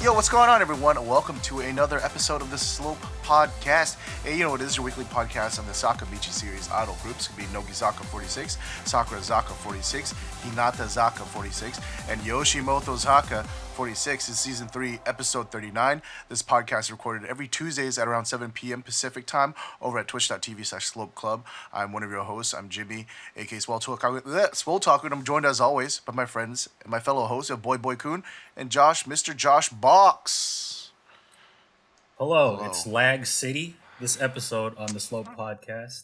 Yo, what's going on, everyone? Welcome to another episode of the Slope Podcast. Hey, you know what it is, your weekly podcast on the Sakamichi Series idol groups. It could be Nogizaka46, Sakurazaka46, Hinatazaka46, and Yoshimotozaka46 is Season 3, Episode 39. This podcast is recorded every Tuesdays at around 7 p.m. Pacific Time over at twitch.tv/Slope Club. I'm one of your hosts. I'm Jimmy, aka Swole Talker, and I'm joined as always by my friends and my fellow hosts of Boy Kun and Josh, Mr. Josh Box. Hello, it's Lag City. This episode on the Slope Podcast,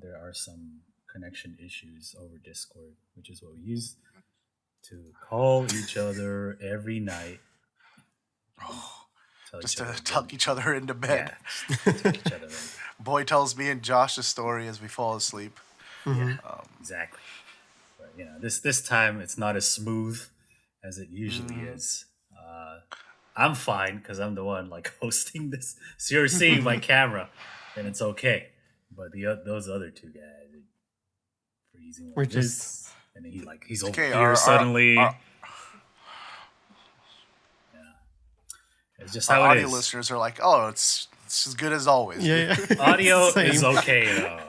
there are some connection issues over Discord, which is what we use to call each other every night. Just to tuck each other into bed. Yeah, tuck each other in. Boy tells me and Josh a story as we fall asleep. Yeah, exactly. But this time it's not as smooth as it usually is. I'm fine because I'm the one hosting this, so you're seeing my camera, and it's okay. But those other two guys, freezing. We're just, and he's over here suddenly. Yeah, it's just how it is. Audio listeners are like, oh, it's as good as always. Yeah. Audio is okay though,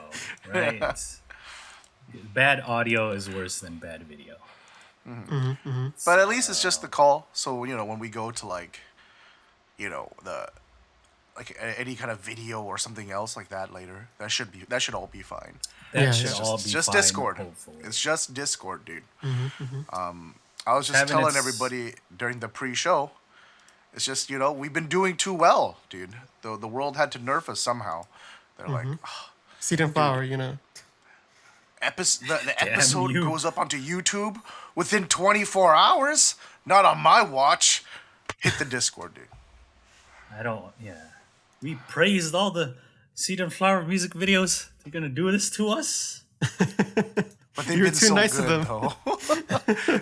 right? Bad audio is worse than bad video. But at least it's just the call. So when we go to any kind of video or something else like that later, that should all be fine. That should all be just fine, Discord. Hopefully. It's just Discord, dude. I was just telling everybody during the pre-show. It's just we've been doing too well, dude. The world had to nerf us somehow. They're like, seed and flower, the episode goes up onto YouTube within 24 hours. Not on my watch. Hit the Discord, dude. We praised all the Seed and Flower music videos. They're gonna do this to us. But they've been too so nice good, of them. though.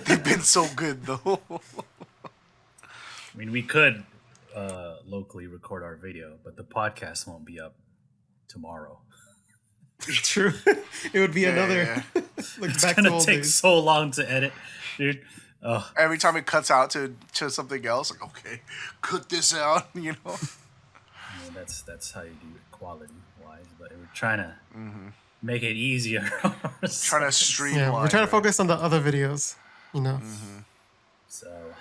They've been so good, though. I mean, we could locally record our video, but the podcast won't be up tomorrow. True. It would be another. It's back gonna to old take days. so long to edit, dude. Every time it cuts out to something else, okay, cut this out, I mean, that's how you do it quality-wise, but we're trying to make it easier. Trying to streamline. Yeah, we're trying to focus on the other videos. So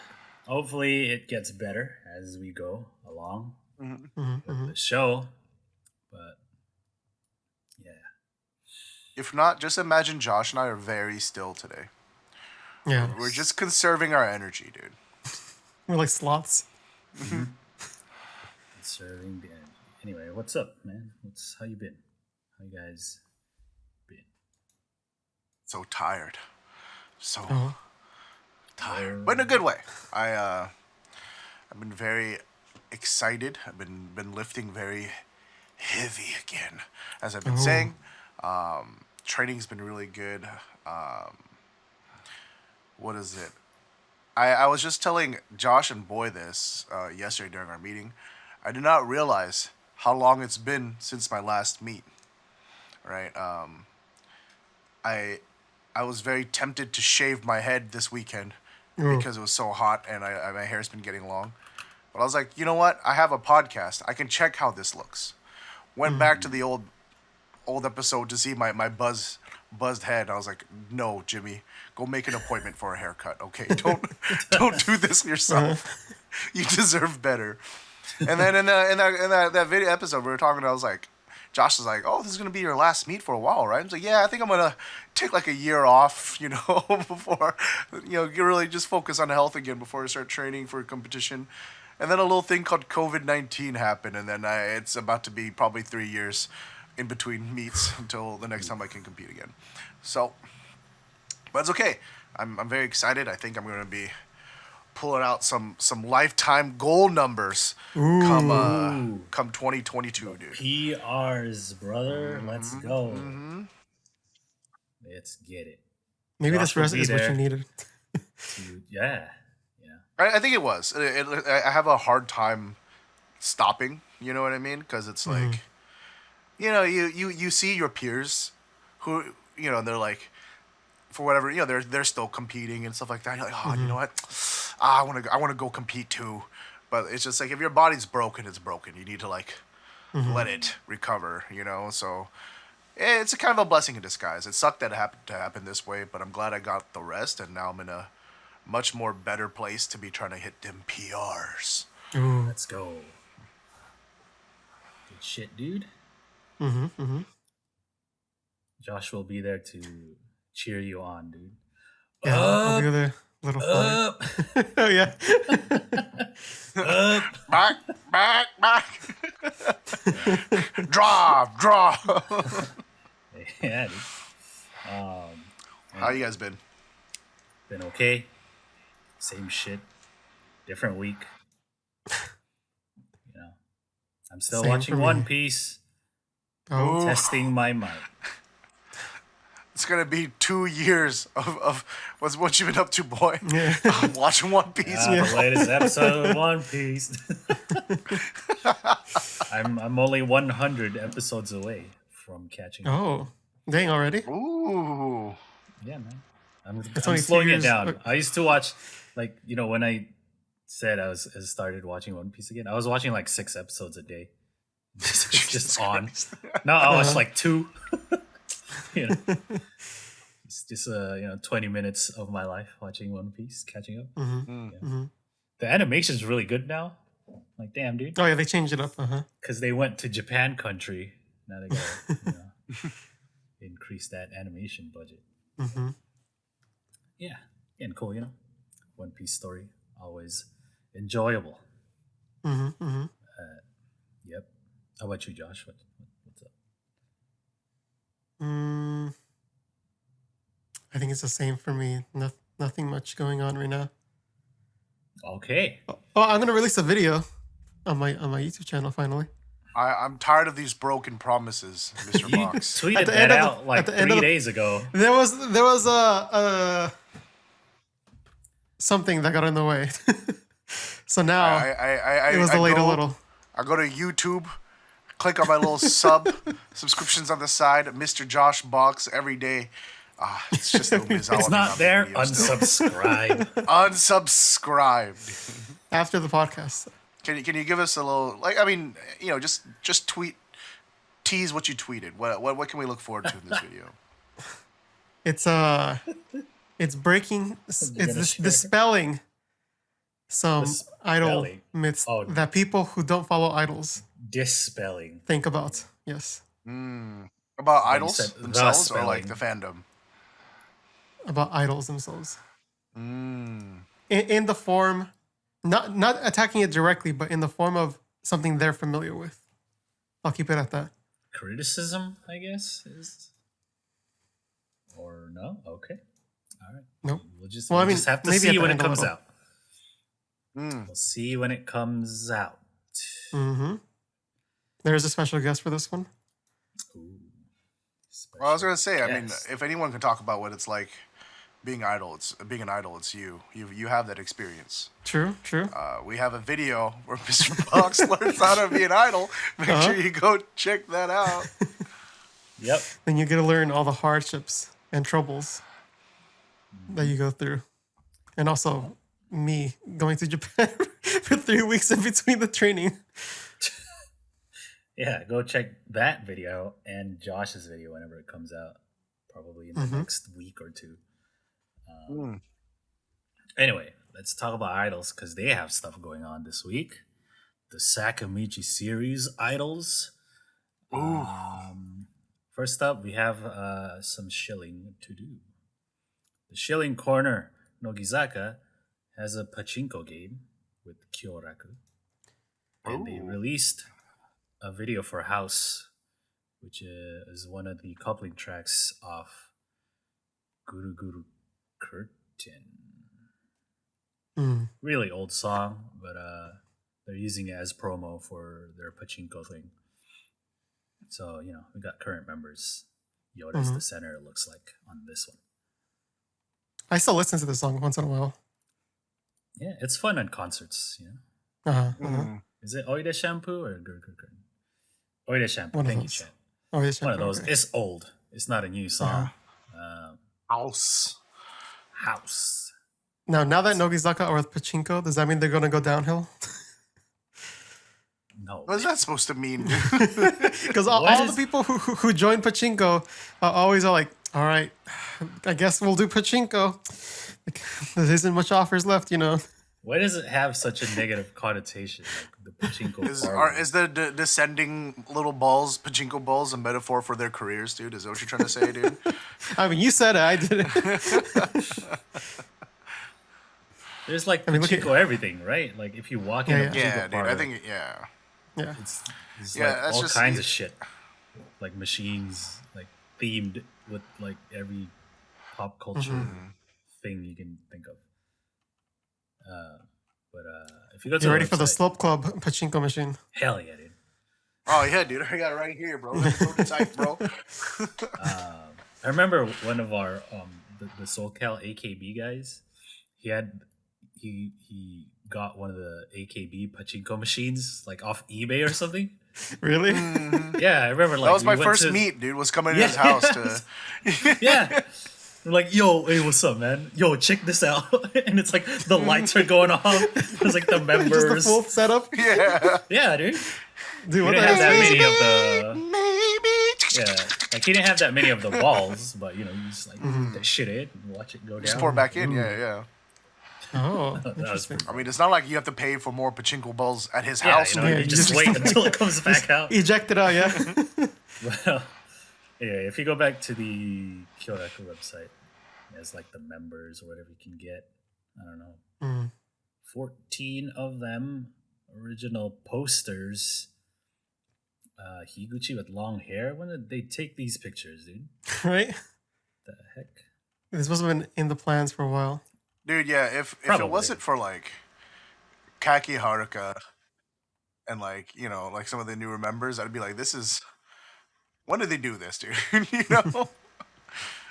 hopefully it gets better as we go along with the show. But yeah. If not, just imagine Josh and I are very still today. Yeah. We're just conserving our energy, dude. We're like sloths. Conserving the energy. Anyway, what's up, man? How you been? How you guys been? So tired. Tired. But in a good way. I've been very excited. I've been lifting very heavy again. As I've been saying. Training's been really good. What is it? I was just telling Josh and Boy this yesterday during our meeting. I did not realize how long it's been since my last meet. Right? I was very tempted to shave my head this weekend because it was so hot and my hair's been getting long. But I was like, you know what? I have a podcast. I can check how this looks. Went back to the old episode to see my buzzed head. I was like, no, Jimmy, go make an appointment for a haircut. Okay, don't do this yourself. You deserve better. And then in that video episode we were talking, I was like, Josh was like, oh, this is gonna be your last meet for a while, right? I was like, yeah, I think I'm gonna take a year off, before really just focus on health again before I start training for a competition. And then a little thing called COVID-19 happened, and then it's about to be probably 3 years in between meets until the next time I can compete again. So, but it's okay. I'm very excited. I think I'm going to be pulling out some lifetime goal numbers come 2022, dude. PRs, brother. Let's go. Let's get it. Maybe Josh this rest is what you needed. Yeah. I think it was. I have a hard time stopping. You know what I mean? Because it's like, you see your peers who, they're like, for whatever, they're still competing and stuff like that. You're like, oh, you know what? I want to go compete too. But it's just like if your body's broken, it's broken. You need to like let it recover. So it's a kind of a blessing in disguise. It sucked that it happened to happen this way, but I'm glad I got the rest, and now I'm in a much more better place to be trying to hit them PRs. Ooh. Let's go. Good shit, dude. Josh will be there to cheer you on, dude. Yeah, I'll be there. Little up, oh yeah. up. Back. Draw. Yeah, dude. How you guys been? Been okay. Same shit. Different week. I'm still Same watching for One me. Piece. Oh, Testing my might. It's gonna be 2 years of what you've been up to, boy. yeah. I'm watching One Piece. The latest episode of One Piece. I'm only 100 episodes away from catching up. Oh, dang already. Ooh. Yeah, man. I'm only 2 slowing it years. down. I used to watch, when I said I started watching One Piece again, I was watching like 6 episodes a day. It's just on. Now I watch like 2. It's just 20 minutes of my life watching One Piece, catching up. The animation is really good now. Like, damn, dude. Oh yeah, they changed it up. Because they went to Japan country. Now they gotta increase that animation budget. Yeah, and cool, One Piece story, always enjoyable. Yep. How about you, Josh? What's up? I think it's the same for me. Nothing much going on right now. Okay. Oh, I'm gonna release a video on my YouTube channel finally. I'm tired of these broken promises, Mr. You Box. tweeted At the that end of the- out like at the end 3 of the- days ago. There was a something that got in the way. So now it was delayed a little. I go to YouTube, click on my little subscriptions on the side, Mr. Josh Box every day. It's just It's not there. Unsubscribe. Unsubscribed. After the podcast. Can you give us a little just tease what you tweeted. What can we look forward to in this video? It's breaking. It's gonna share? dispelling some idol Dispelling? myths Oh. that people who don't follow idols Dispelling. think about. Yes, About you idols said the themselves or like the spelling. fandom? about idols themselves. In the form, not attacking it directly, but in the form of something they're familiar with. I'll keep it at that. Criticism, I guess, is. Or no? Okay. All right. Nope. We'll just Well, I mean, just have to maybe at see the when it end a comes little. out. We'll see when it comes out. There's a special guest for this one. Ooh, Well, I was gonna say, I mean, guest. if anyone can talk about what it's like being an idol, it's you. You have that experience. True. We have a video where Mr. Box learns how to be an idol. Make sure you go check that out. Yep. Then you get to learn all the hardships and troubles that you go through, and also me going to Japan for 3 weeks in between the training. Yeah, go check that video and Josh's video whenever it comes out. Probably in the next week or 2. Anyway, let's talk about idols because they have stuff going on this week. The Sakamichi Series idols. First up, we have some shilling to do. The Shilling Corner, Nogizaka, has a pachinko game with Kyoraku. And they released a video for House, which is one of the coupling tracks off Guru Guru Curtain. Really old song, but they're using it as promo for their pachinko thing. So, we got current members. Yoda's the center, it looks like, on this one. I still listen to the song once in a while. Yeah, it's fun at concerts, Is it Oide Shampoo or Guru Guru Curtain? Oide Shampoo, One of thank you, those. Chat. Oh, yes, One of those. okay. It's old. It's not a new song. House. House. Now that Nogizaka are with Pachinko, does that mean they're gonna go downhill? No. What is that supposed to mean, dude? Because all the people who join Pachinko always are like, all right, I guess we'll do Pachinko. Like, there isn't much offers left, you know. Why does it have such a negative connotation? Like the Pachinko Is the descending little balls, Pachinko balls, a metaphor for their careers, dude? Is that what you're trying to say, dude? I mean, you said it, I didn't. There's like I mean, Pachinko everything, right? Like if you walk in a Pachinko Yeah, dude. parlor, I think yeah. it's Yeah, like that's all just- kinds of shit. Like machines, like themed with like every pop culture thing you can think of. But if you go to You the ready for the website- Slope Club Pachinko machine? Hell yeah, dude. Oh yeah, dude. I got it right here, bro. That's prototype, bro. I remember one of our the SoCal AKB guys. He got one of the AKB pachinko machines like off eBay or something. Really? Yeah, I remember. Like That was we my went first to- meet, dude. Was coming to his house to. Yeah. We're like, yo, hey, what's up, man? Yo, check this out. And it's like the lights are going off. It's like the members. Just the full setup? Yeah. Yeah, dude. Dude, He what didn't the have that heck? many of the. Maybe. Yeah, like he didn't have that many of the balls, but you know, you just like put that shit in and watch it go down. Just pour it back in. Yeah. Oh, That was interesting. pretty I mean, it's not like you have to pay for more pachinko balls at his Yeah, house. you know, Yeah, you you just just- wait until it comes back out. Eject it out, yeah. Well, anyway, if you go back to the Kyoraku website, there's like the members or whatever you can get. I don't know. Mm. 14 of them, original posters. Higuchi with long hair. When did they take these pictures, dude? Right? The heck? This must have been in the plans for a while. Dude, yeah, if it Probably. wasn't for like Kaki Haruka and like, you know, like some of the newer members, I'd be like, this is when did they do this, dude? You know?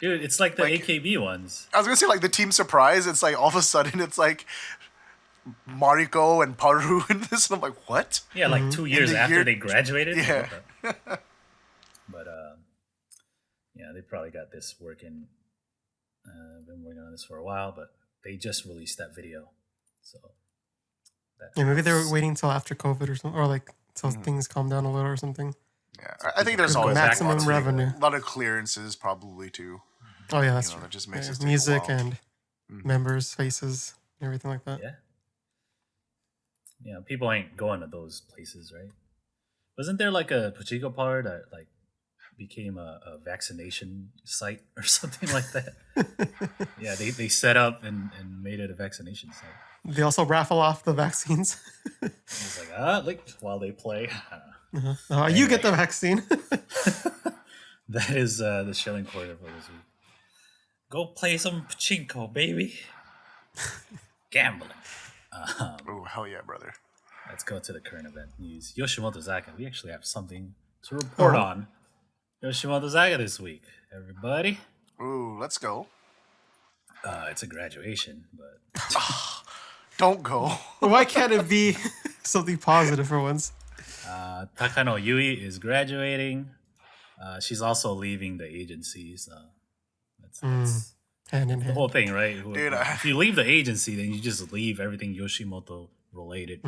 Dude, it's like the Like- AKB ones. I was gonna say like the team surprise, it's like all of a sudden it's like Mariko and Paru and this, and I'm like, what? Yeah, like 2 years the after year- they graduated. Yeah. But yeah, they probably got this working. Been working on this for a while, but they just released that video. So Yeah, maybe they were was- waiting till after COVID or something, or like till things calm down a little or something. Yeah. I think there's Could go always back Maximum lots revenue. a lot of clearances probably too. Oh yeah, that's You know, true. that just makes Yeah, it take a music while. and members' faces, and everything like that. Yeah. Yeah, people ain't going to those places, right? Wasn't there like a Pachinko parlor that like became a vaccination site or something like that? Yeah, they set up and made it a vaccination site. They also raffle off the vaccines. It's like, like while they play. I don't know. You get the vaccine. That is the Shilling Corner for this week. Go play some Pachinko, baby. Gambling. Oh hell yeah, brother. Let's go to the current event news. Yoshimotozaka. We actually have something to report on. Yoshimotozaka this week, everybody. Ooh, let's go. It's a graduation, but Don't go. Why can't it be something positive for once? Takano Yui is graduating. She's also leaving the agency, so that's Hand in the hand. whole thing, right? Dude, If you leave the agency, then you just leave everything Yoshimoto related.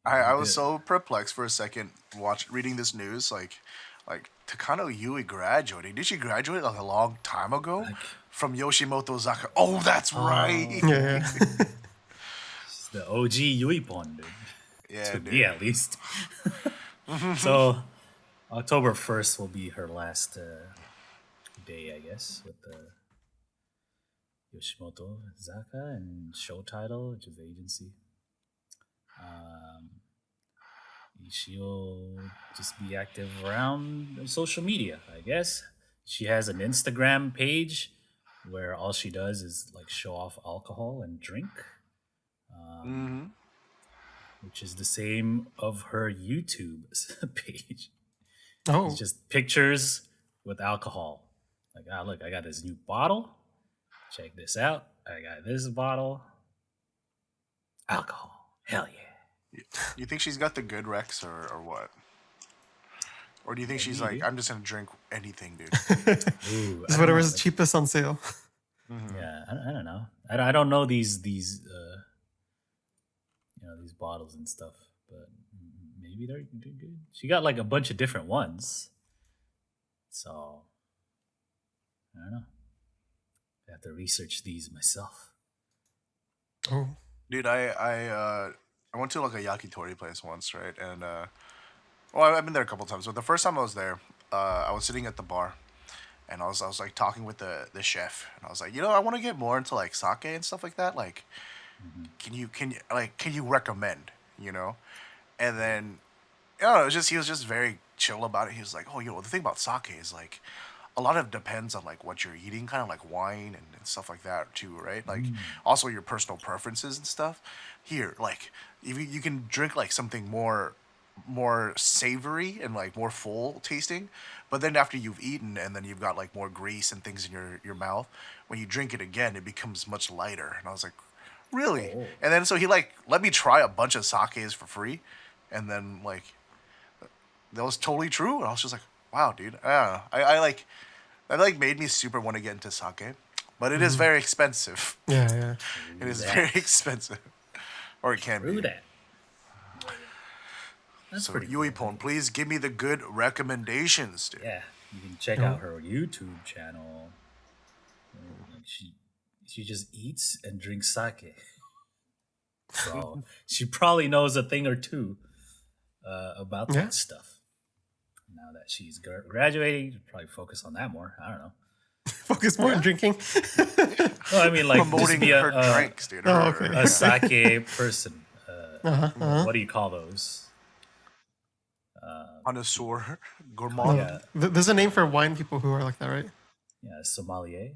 I was so perplexed for a second reading this news. Like Takano Yui graduating. Did she graduate like a long time ago from Yoshimotozaka? Oh, that's right. Yeah. It's the OG Yui Pon, dude. Yeah, To dude. me, at least. So, October 1st will be her last day, I guess, with the Yoshimotozaka and show title, which is the agency. She'll just be active around social media, I guess. She has an Instagram page where all she does is like show off alcohol and drink, which is the same of her YouTube page. Oh, It's just pictures with alcohol. Like, look, I got this new bottle. Check this out. I got this bottle. Alcohol. Hell yeah. You think she's got the good Rex or what? Or do you think she's Maybe, like, dude. I'm just gonna drink anything, dude? Ooh, I Just don't know. whatever's cheapest on sale. Yeah, I don't know. I don't know these these bottles and stuff, but maybe they're good. She got like a bunch of different ones, so I don't know. I have to research these myself. Oh, Dude, I went to like a yakitori place once, right? And well, I've been there a couple times, but the first time I was there, I was sitting at the bar, and I was like talking with the chef, and I was like, I want to get more into like sake and stuff like that. Like, Hmm. can you recommend, you know? And then I don't know, he was just very chill about it. He was like, oh, the thing about sake is like a lot of it depends on like what you're eating, kind of like wine and stuff like that too, right? Like also your personal preferences and stuff. Here, like if you can drink like something more savory and like more full tasting, but then after you've eaten and then you've got like more grease and things in your mouth, when you drink it again, it becomes much lighter. And I was like, really? Oh, And then so he like let me try a bunch of sakes for free, and then like that was totally true. And I was just like, wow, dude. I don't know. I like that like made me super want to get into sake, but it is very expensive. yeah, yeah. It is that. very expensive, or it can True be. that. That's So pretty Yui cool. Pon, please give me the good recommendations, dude. Yeah, you can check out her YouTube channel. Like she just eats and drinks sake. So she probably knows a thing or two about Yeah. that stuff. Now that she's graduating, probably focus on that more. I don't know. Focus more on drinking. No, I mean like just Promoting be her drinks, dude. Oh, okay. a sake person. Uh-huh. What do you call those? Connoisseur, No, gourmand. Yeah. There's a name for wine people who are like that, right? Yeah, sommelier.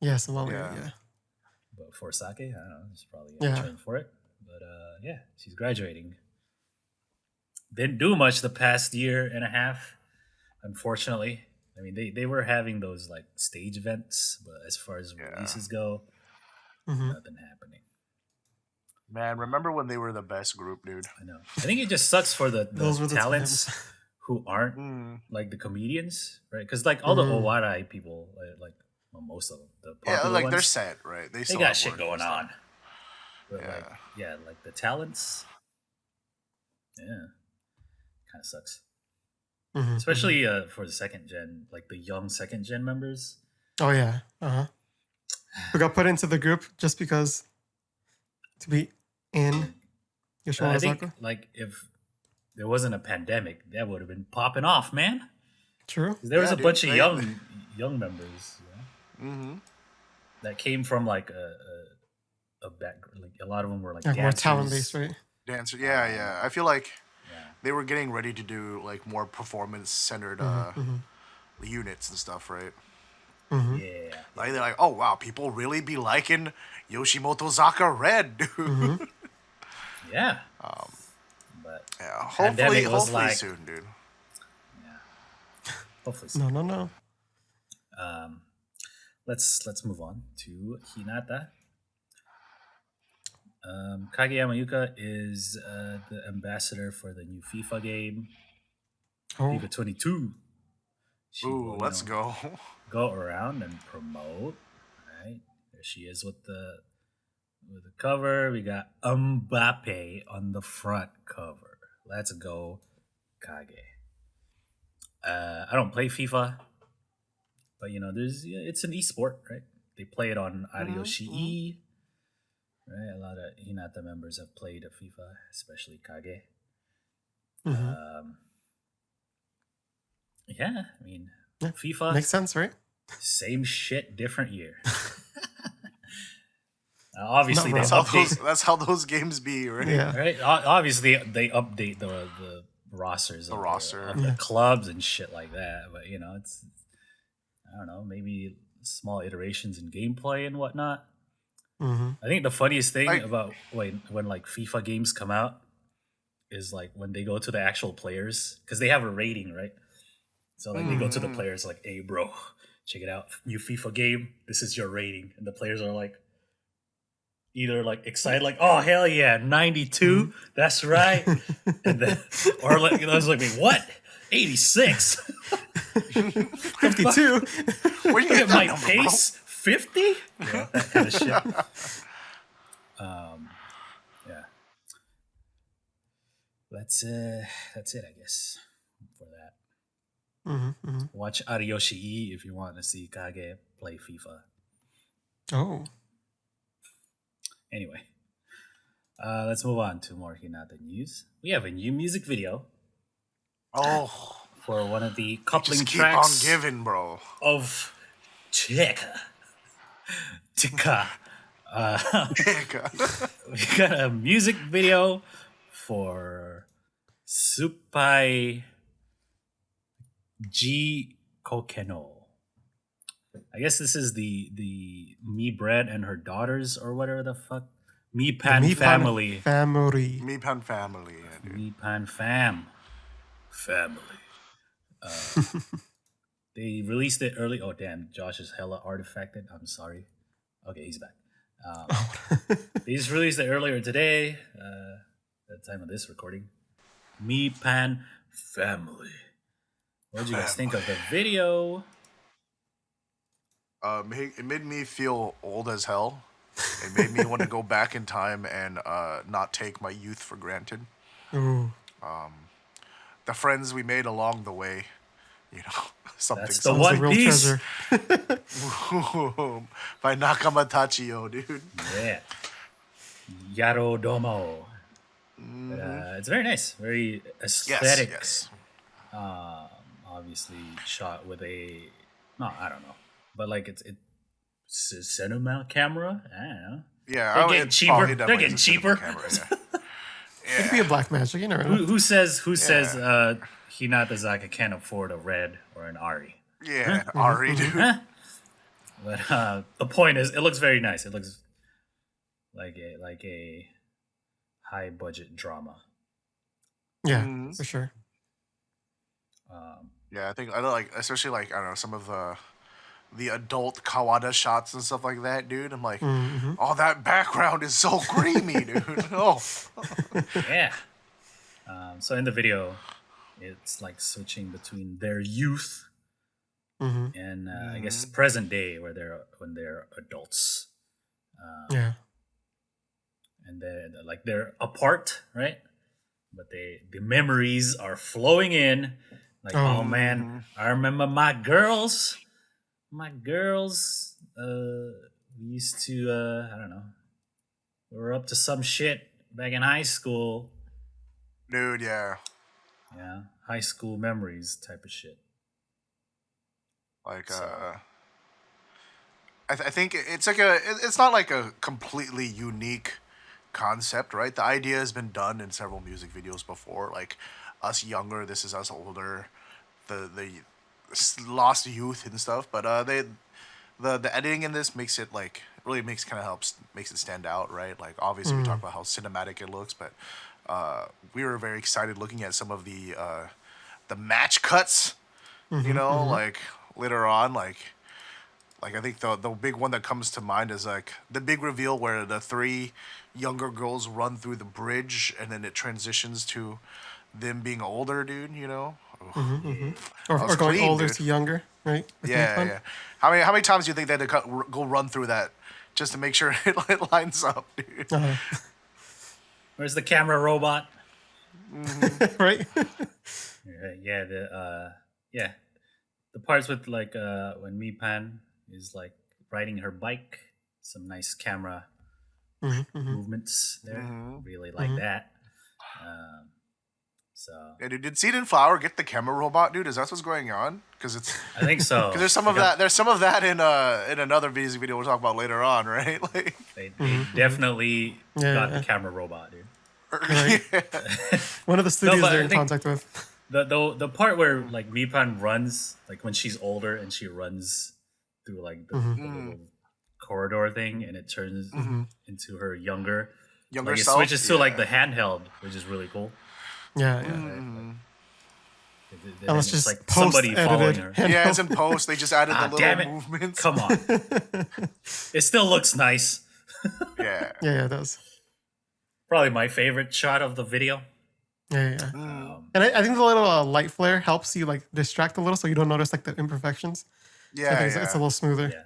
Yeah, Somalia. Yeah. Yeah. But for sake, I don't know. There's probably Yeah. a term for it. But yeah, she's graduating. Didn't do much the past year and a half, unfortunately. I mean, they were having those like stage events, but as far as Yeah. releases go, Mm-hmm. nothing happening. Man, remember when they were the best group, dude? I know. I think it just sucks for the Those were the talents times. who aren't Mm. like the comedians, right? Because like all the Owarai people, like well, most of them, the Yeah, popular like ones, they're set, right? they still got have shit work and going stuff. on. But Yeah. like the talents, yeah, kind of sucks. Mm-hmm. Especially for the second gen, like the young second gen members. Oh yeah. Uh-huh. We got put into the group just because to be in I think Yoshimotozaka. like if there wasn't a pandemic, that would have been popping off, man. True. 'Cause there was Yeah, a dude, bunch of they- young members Mm-hmm. that came from like a back. Like a lot of them were like Like more dancers. talent based, right? Dancer. Yeah. I feel like Yeah. they were getting ready to do like more performance centered units and stuff, right? Yeah. Like they're like, oh wow, people really be liking Yoshimotozaka Red, dude. Yeah. But Yeah, Pandemic was hopefully like- soon, dude. hopefully, so. No. Let's move on to Hinata. Kageyama Yuka is the ambassador for the new FIFA game, Oh, FIFA 22. She Ooh, will, let's go. go around and promote. Right there, she is with the cover. We got Mbappe on the front cover. Let's go, Kage. I don't play FIFA, but it's an esport, right? They play it on Arioshi. Right, a lot of Hinata members have played FIFA, especially Kage. Yeah, I mean, Yeah, FIFA, makes sense, right? same shit, different year. Obviously, Not they wrong. update. That's how those games be, right? Yeah. Right, obviously they update the rosters, The of roster. of the clubs and shit like that. But it's I don't know, maybe small iterations in gameplay and whatnot. I think the funniest thing about when like FIFA games come out is like when they go to the actual players, because they have a rating, right? So like they go to the players like, "Hey, bro, check it out, new FIFA game. This is your rating," and the players are like, either like excited, like, "Oh hell yeah, 92, that's right," and then or like I was like, "Wait, what?" 86. 52. Where you Look get at that my number, pace. 50. Yeah, that kind of shit. Yeah. That's it, I guess, for that. Mm-hmm. Watch Ariyoshi E if you want to see Kage play FIFA. Oh. Anyway, let's move on to more Hinata news. We have a new music video bro? Oh, for one of the coupling just keep on tracks giving, bro. of Tika. We got a music video for Suppai jikokeno. I guess this is the Mi Bread and her daughters or whatever the fuck. Mi Pan Mipan family. Family. Mipan family, yeah, dude. Mi Pan family. They released it early. Oh damn, Josh is hella artifacted. I'm sorry. Okay, he's back. They just released it earlier today. At the time of this recording. Mi Pan family. What did you guys think of the video? It made me feel old as hell. It made me want to go back in time and not take my youth for granted. Ooh. The friends we made along the way, you know, something. That's the That was One the real Piece. treasure. By Nakamura Tachio, dude. Yeah. Yaro Domo. But, it's very nice. Very aesthetic. Yes. Obviously shot with a... No, I don't know. But like it's a cinema camera. I don't know. Yeah, They're getting cheaper. definitely They're getting is a cinema cheaper. camera, yeah. It could be a black magic. You never know. Who says Hinatazaka can't afford a red or an Ari? Yeah, Ari, dude. Huh? But the point is, it looks very nice. It looks like a high budget drama. Yeah, for sure. Yeah, I don't like, especially like, I don't know, some of the adult Kawada shots and stuff like that, dude. I'm like, oh, that background is so creamy, dude. Oh, Yeah. So in the video, it's like switching between their youth and I guess present day, when they're adults, Yeah. and they're apart, right? But the memories are flowing in. Like, oh man, I remember my girls. We used to, I don't know, we were up to some shit back in high school. dude, yeah. Yeah, high school memories type of shit. Like, I think it's like it's not like a completely unique concept, right? The idea has been done in several music videos before, like us younger, this is us older, the lost youth and stuff. But the editing in this makes it like really makes it stand out, right? Like obviously we talk about how cinematic it looks, but we were very excited looking at some of the match cuts, you know, like later on, like I think the big one that comes to mind is like the big reveal where the three younger girls run through the bridge and then it transitions to them being older, dude, you know? Or going clean, older dude. to younger, right? With Yeah, Nippon? yeah. How many times do you think they had to go run through that just to make sure it lines up, dude? Where's the camera robot? Right? Yeah, the parts with like when Mipan is like riding her bike, some nice camera movements there. Really like that. So Yeah, dude, did Seed and Flower get the camera robot, dude? Is that what's going on? Because it's I think so. because there's some of that. There's some of that in another music video we'll talk about later on, right? Like, They definitely Yeah, got yeah. the camera robot, dude. Right. One of the studios but they're I in think- contact with. The part where like Mipan runs, like when she's older and she runs through like the little corridor thing, and it turns into her younger like it self? switches to like the Yeah. handheld, which is really cool. Yeah, yeah. And Unless it's just like somebody following her. Yeah, it's in post. They just added the Damn little it! movements. Come on, it still looks nice. Yeah. Yeah, it does. Probably my favorite shot of the video. Yeah. And I think the little light flare helps you like distract a little, so you don't notice like the imperfections. So I think it's a little smoother. Yeah,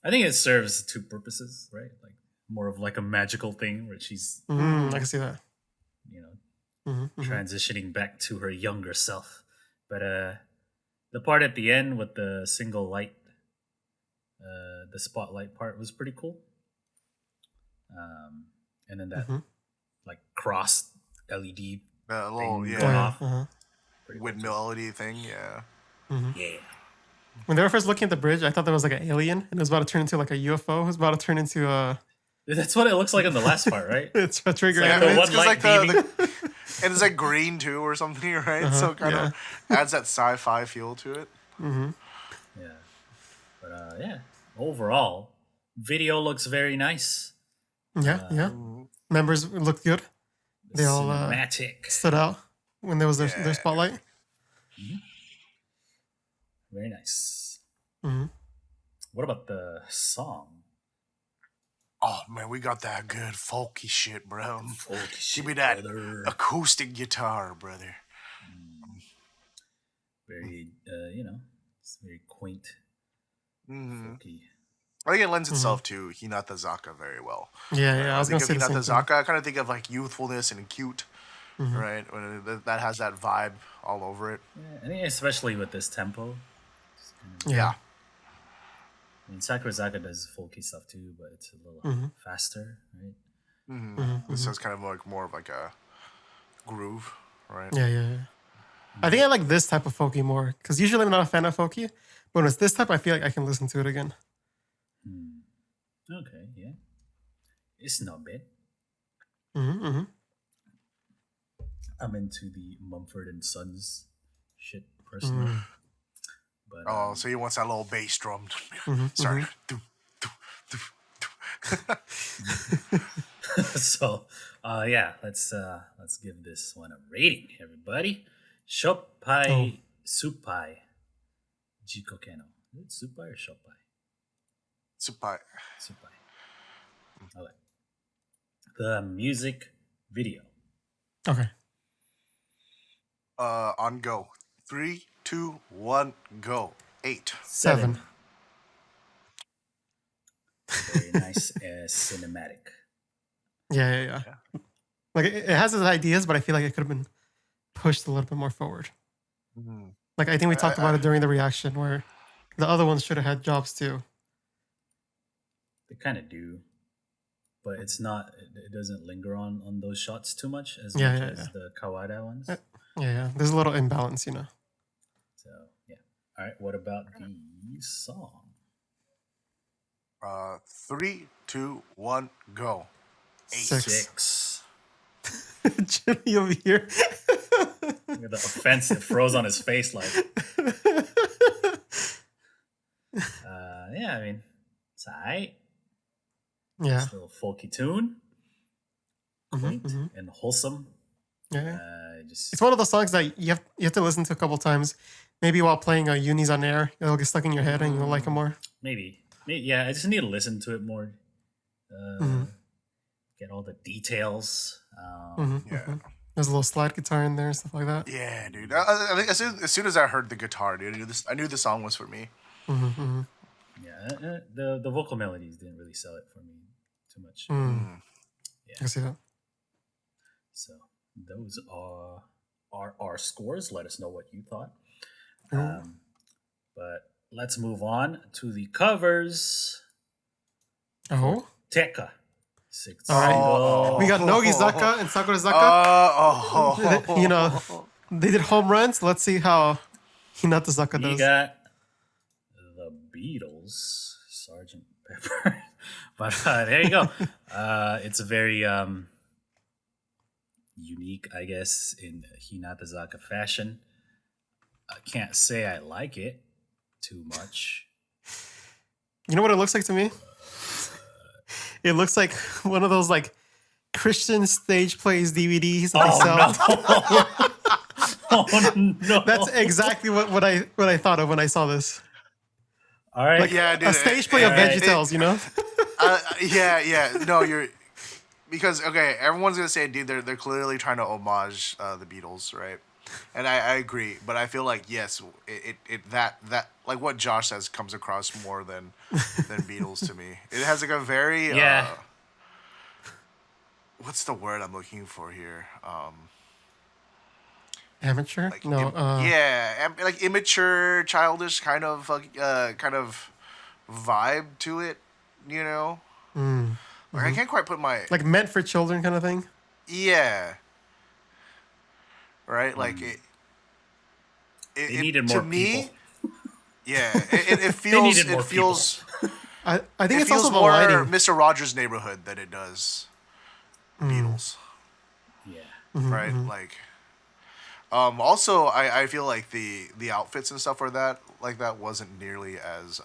I think it serves two purposes, right? Like more of like a magical thing where she's, I can see that. you know, transitioning back to her younger self. But the part at the end with the single light, the spotlight part was pretty cool. And then that like cross LED little thing going off. Pretty windmill LED thing. Yeah. Yeah. When they were first looking at the bridge, I thought that was like an alien, and it was about to turn into like a UFO. It was about to turn into That's what it looks like in the last part, right? it's a trigger. Like anime. the one light beaming. And it's like green too, or something, right? So it kind of adds that sci-fi feel to it. Yeah. But yeah, overall, video looks very nice. Yeah. Members looked good. They all Cinematic. stood out when there was their spotlight. Very nice. What about the song? Oh man, we got that good folky shit, bro. Give me that acoustic guitar, brother. Very, it's very quaint. Folky. I think it lends itself to Hinatazaka very well. Yeah. I was think gonna say of the same thing. Hinatazaka, I kind of think of like youthfulness and cute, right? When that has that vibe all over it. Yeah, I think especially with this tempo. Yeah. I mean, Sakurazaka does folky stuff too, but it's a little faster, right? This is kind of like more of like a groove, right? Yeah. I think I like this type of folky more because usually I'm not a fan of folky, but when it's this type, I feel like I can listen to it again. Okay, yeah, it's not bad. I'm into the Mumford and Sons shit personally. But, so he wants that little bass drum. Sorry. So, let's give this one a rating, everybody. Suppai, jikokeno. Is it Suppai or Suppai? Suppai. Okay. The music video. Okay. On go. 3, 2, 1, go. 8. 7. Very nice cinematic. Yeah. Like it has its ideas, but I feel like it could have been pushed a little bit more forward. Like I think we talked about it during the reaction where the other ones should have had jobs too. They kind of do, but it's not. It doesn't linger on those shots too much as the Kawada ones. Yeah. There's a little imbalance, So yeah. All right. What about the song? 3, 2, 1, go. 8. 6. Jimmy over here. Look at the offense that froze on his face. Like, I mean, it's alright. Yeah. It's a little folky tune, quaint and wholesome. Yeah. It's one of those songs that you have to listen to a couple times. Maybe while playing Unis on air, it'll get stuck in your head and you'll like it more. Maybe. Yeah, I just need to listen to it more. Get all the details. There's a little slide guitar in there and stuff like that. Yeah, dude. I think as soon as I heard the guitar, dude, I knew the song was for me. Yeah, the vocal melodies didn't really sell it for me too much. Yeah. I can see that. So those are our scores. Let us know what you thought. But let's move on to the covers. Oh. Tekka. 6. All right. We got Nogizaka and Sakurazaka. They did home runs. Let's see how Hinatazaka does. You got the Beatles, Sergeant Pepper. But there you go. It's a very unique, I guess, in Hinatazaka fashion. I can't say I like it too much. You know what it looks like to me? It looks like one of those like Christian stage plays DVDs that they sell. Oh no! That's exactly what I thought of when I saw this. All right, like, dude, a stage play of VeggieTales, you know? Yeah. No, because okay, everyone's gonna say, dude, they're clearly trying to homage the Beatles, right? And I agree, but I feel like yes, that like what Josh says comes across more than Beatles to me. It has like a very Yeah. what's the word I'm looking for here? Amateur? Like No. like immature, childish kind of vibe to it, you know. Like I can't quite put my Like meant for children kind of thing. yeah, right. Like They needed to more me, people. yeah, it They feels needed more people. I think it it's also feels the more lighting. Mr. Rogers' Neighborhood than it does Beatles, Yeah. right? Like, also I feel like the outfits and stuff like that wasn't nearly as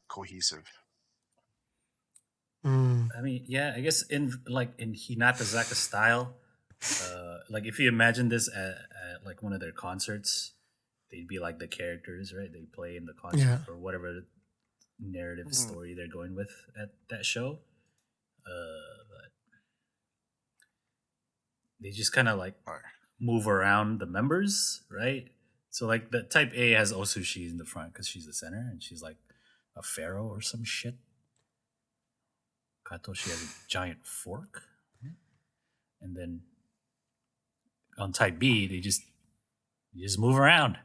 cohesive. Mm. I mean, yeah, I guess in Hinatazaka style, like if you imagine this at like one of their concerts, they'd be like the characters, right? They play in the concert Yeah. or whatever narrative story they're going with at that show. But they just kind of like Alright. move around the members, right? So like the type A has Osushi in the front because she's the center and she's like a pharaoh or some shit. Katoshi has a giant fork. And then on type B, you just move around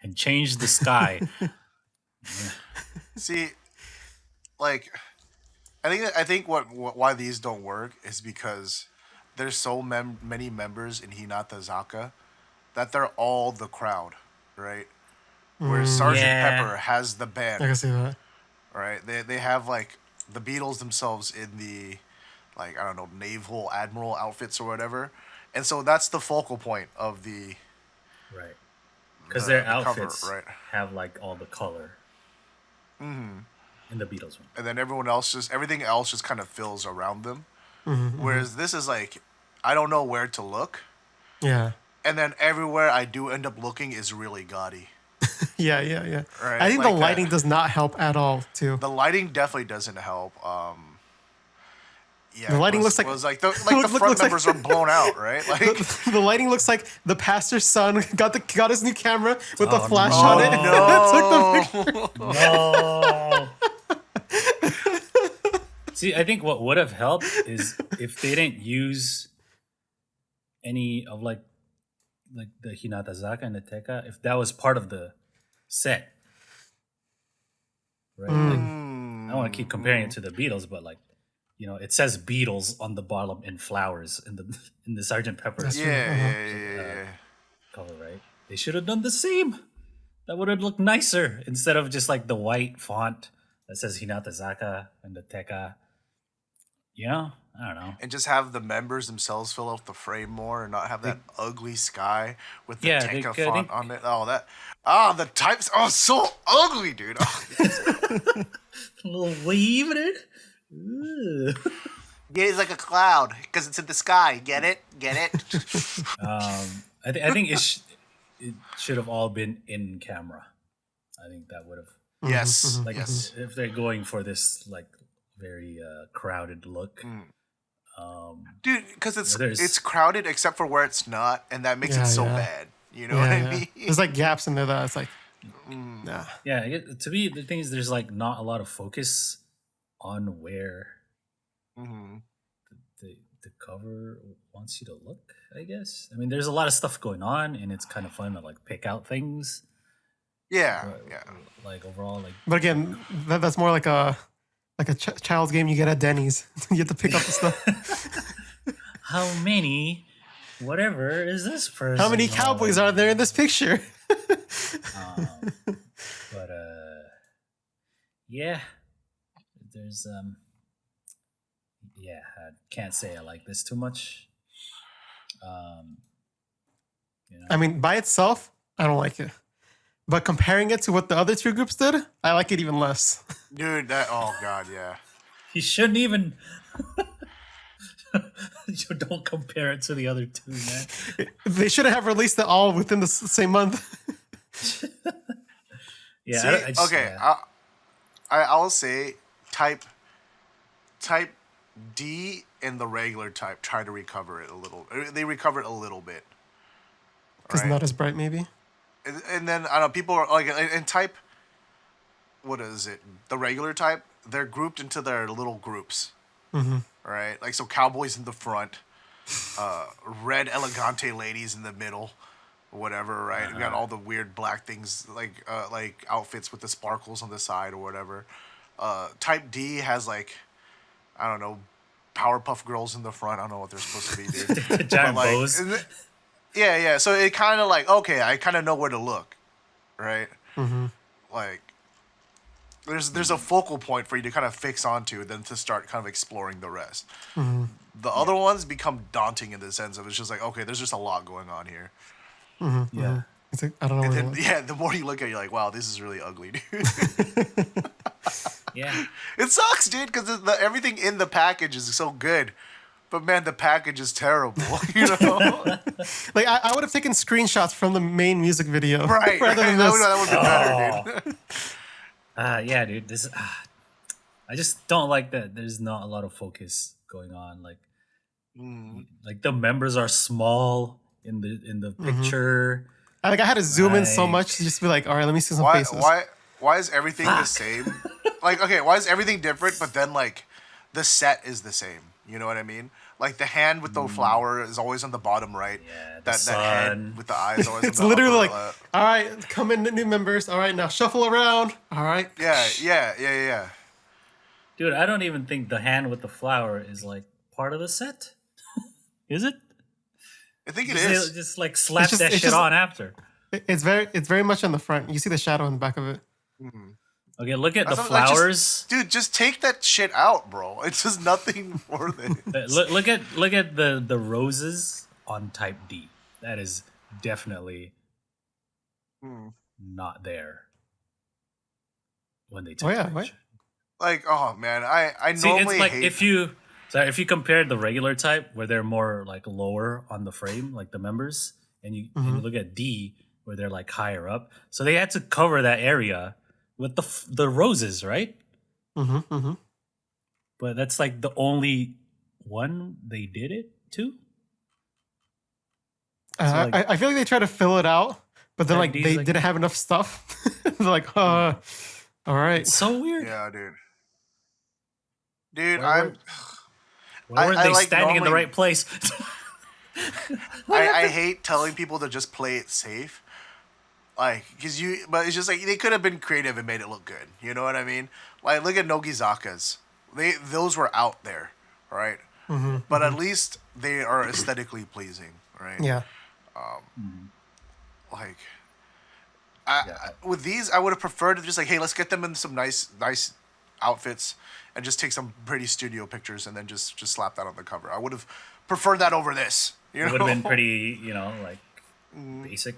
and change the sky. See, like I think what why these don't work is because there's so many members in Hinatazaka that they're all the crowd, right? Whereas Sergeant Yeah. Pepper has the I band, can see that. right? They have like the Beatles themselves in the like I don't know naval admiral outfits or whatever, and so that's the focal point of Right. Because their the cover, outfits right? have like all the color. In the Beatles one. And then everything else just kind of fills around them. Mm-hmm. Whereas this is like I don't know where to look, Yeah. and then everywhere I do end up looking is really gaudy. Yeah. Right, I think like the lighting does not help at all, too. The lighting definitely doesn't help. Yeah, The lighting looks like was like the look- front looks like- members are blown out, right? Like the lighting looks like the pastor's son got his new camera with the Oh, flash no. on it. Took the picture. No. See, I think what would have helped is if they didn't use any of like the Hinatazaka and the Teka, if that was part of the set, right? Like, I don't want to keep comparing it to the Beatles, but like, you know, it says Beatles on the bottom in flowers in the Sergeant Pepper's yeah. cover, right? They should have done the same. That would have looked nicer instead of just like the white font that says Hinatazaka and the Teka. You know, I don't know. And just have the members themselves fill out the frame more, and not have that ugly sky with the Yeah, Tekka I font think- on it. The types. Oh, so ugly, dude. Oh, A little wave in it. Ugh. yeah, it's like a cloud because it's in the sky. Get it? Get it? I think it should have all been in camera. I think that would have Yes. like Yes. if they're going for this like very crowded look. Dude, because there's- it's crowded except for where it's not, and that makes Yeah, it so yeah. bad. You know what I mean? There's like gaps in there that it's like, nah. Yeah, to me the thing is there's like not a lot of focus on where the cover wants you to look, I guess. I mean, there's a lot of stuff going on, and it's kind of fun to like pick out things. Yeah, But, yeah. like overall, like But again, that's more like a child's game you get at Denny's. You have to pick up the stuff. how many, whatever is this person? How many cowboys are there in this picture? But yeah, there's yeah, I can't say I like this too much. You know, I mean, by itself, I don't like it. But comparing it to what the other two groups did, I like it even less. Dude, oh god, yeah. he shouldn't even. You don't compare it to the other two, man. They should have released it all within the same month. Yeah. See, I just, okay, yeah. I'll say type D in the regular type try to recover it a little. They recover it a little bit. Because Right? not as bright, maybe. And then I don't know. People are like in type. What is it? The regular type. They're grouped into their little groups. Right? Like so, cowboys in the front, red elegante ladies in the middle, whatever. Right? We got all the weird black things like outfits with the sparkles on the side or whatever. Type D has like, I don't know, Powerpuff Girls in the front. I don't know what they're supposed to be, dude. Giant But, like, bows. yeah. So it kind of like, okay, I kind of know where to look, right? Like, there's a focal point for you to kind of fix onto, and then to start kind of exploring the rest. The other ones become daunting in the sense of it's just like, okay, there's just a lot going on here. Yeah. It's like, I don't know. And Where then, to look. yeah, the more you look at it, you're like, wow, this is really ugly, dude. Yeah. It sucks, dude, because everything in the package is so good. But man, the package is terrible, you know? Like I would have taken screenshots from the main music video, Right. rather than That this. would be better, dude. Yeah, dude. This. I just don't like that. There's not a lot of focus going on. Like the members are small in the picture. I had to zoom in so Like- much to just be like, all right, let me see some Why, faces. why is everything the same? Like, okay, why is everything different, but then, like, the set is the same? You know what I mean? Like, the hand with the flower is always on the bottom right. Yeah, the that sun. head with the eyes always It's on the literally like, upper, all right, come in, new members. All right, now shuffle around. All right. yeah. Dude, I don't even think the hand with the flower is like part of the set. Is it? I think it Just, is. just like slap just- that it's shit just- on after. It's very much on the front. You see the shadow in the back of it. Okay, look at the That's like, flowers. dude, just take that shit out, bro. It's just nothing more than Look at the roses on type D. That is definitely not there when they take Oh, yeah, the what? picture. like, oh man, I See, normally it's like hate. if you compare the regular type where they're more like lower on the frame, like the members, and you look at D where they're like higher up, so they had to cover that area with the roses, right? But that's like the only one they did it to. like- I feel like they try to fill it out, but then Type like D is they like- didn't have enough stuff. They're like, all right. It's so weird. Yeah, dude, Why I'm. Why weren't I they like standing in the normally- right place? I hate telling people to just play it safe. Like, but it's just like, they could have been creative and made it look good. You know what I mean? Like, look at Nogizaka's. Those were out there, right? But at least they are aesthetically pleasing, right? Yeah. Like, with these, I would have preferred to just like, hey, let's get them in some nice outfits and just take some pretty studio pictures and then just slap that on the cover. I would have preferred that over this. You know? It would have been pretty, like basic,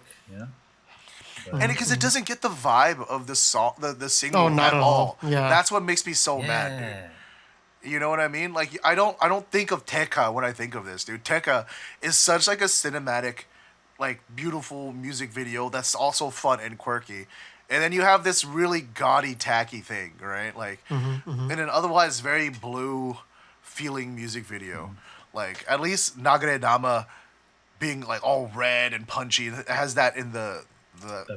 And because it doesn't get the vibe of the song, the single Oh, not at at all. all. Yeah. That's what makes me so mad, dude. You know what I mean? Like, I don't think of Tekka when I think of this, dude. Tekka is such like a cinematic, like, beautiful music video that's also fun and quirky. And then you have this really gaudy, tacky thing, right? Like, in an otherwise very blue feeling music video. Like, at least Nagare Dama being like all red and punchy, it has that in the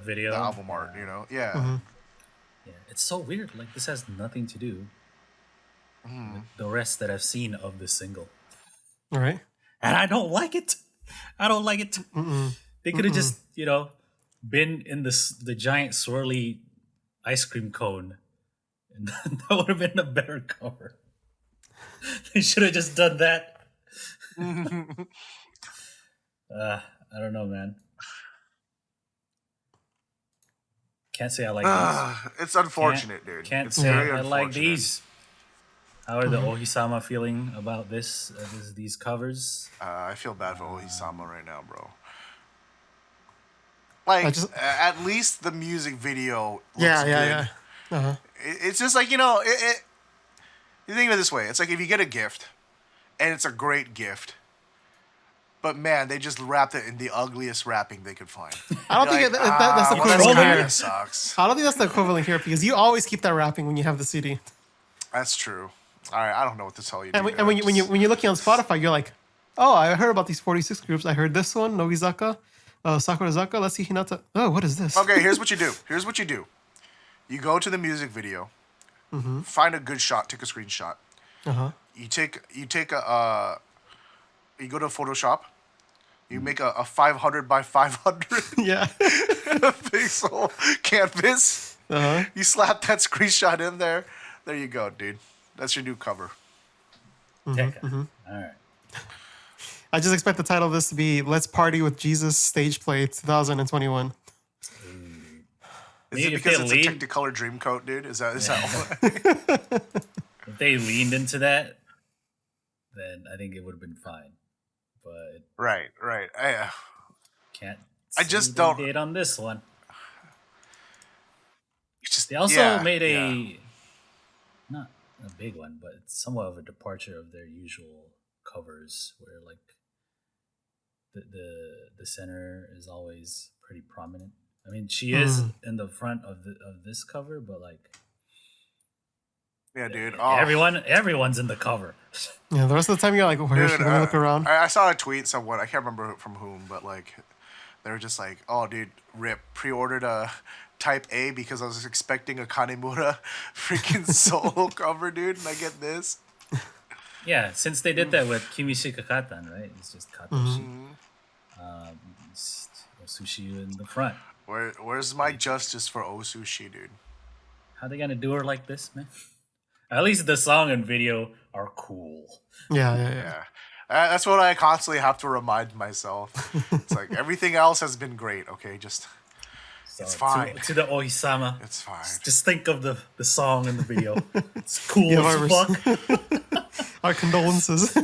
video, the album art, you know? Yeah. Yeah, it's so weird. Like this has nothing to do with the rest that I've seen of the single, All right. and I don't like it. I don't like it. They could have just, been in the giant swirly ice cream cone, and that would have been a better cover. They should have just done that. I don't know, man. Can't say I like these. It's unfortunate, dude. Can't It's say very I like unfortunate. these. How are the Ohisama feeling about these covers? I feel bad for Ohisama right now, bro. Like, I just- at least the music video looks Yeah. good. Uh-huh. It's just like, you think of it this way. It's like if you get a gift, and it's a great gift, but man, they just wrapped it in the ugliest wrapping they could find. I don't think You're that's the well, equivalent that here. sucks. I don't think that's the equivalent here because you always keep that wrapping when you have the CD. That's true. All right, I don't know what to tell you. And, Dude. when you're looking on Spotify, you're like, oh, I heard about these 46 groups. I heard this one, Nogizaka, Sakurazaka. Let's see Hinata. Oh, what is this? Okay, here's what you do. You go to the music video, find a good shot, take a screenshot. You take a you go to Photoshop. You make a 500 by 500 Yeah. pixel canvas. You slap that screenshot in there. There you go, dude. That's your new cover. All right. I just expect the title of this to be "Let's Party with Jesus Stage Play 2021." Is it because it's a Technicolor Dreamcoat, dude? Is that what? If they leaned into that, then I think it would have been fine. But right. can't. I just don't. Date on this one. Just, they also made a not a big one, but it's somewhat of a departure of their usual covers, where like the center is always pretty prominent. I mean, she is in the front of this cover, but like, yeah, dude. Everyone's in the cover. Yeah, the rest of the time you're like, where should I look around? I saw a tweet someone, I can't remember from whom, but like they were just like, oh, dude, rip, pre-ordered a Type A because I was expecting a Kanemura freaking solo cover, dude, and I get this. Yeah, since they did that with Kimishika Katan, right? It's just Katoshi. Osushi in the front. Where's my justice for Osushi, dude? How they gonna do her like this, man? At least the song and video are cool. Yeah. That's what I constantly have to remind myself. It's like everything else has been great. Okay, just it's fine. To the Ohisama, it's fine. Just think of the song and the video. It's cool as fuck. Our condolences.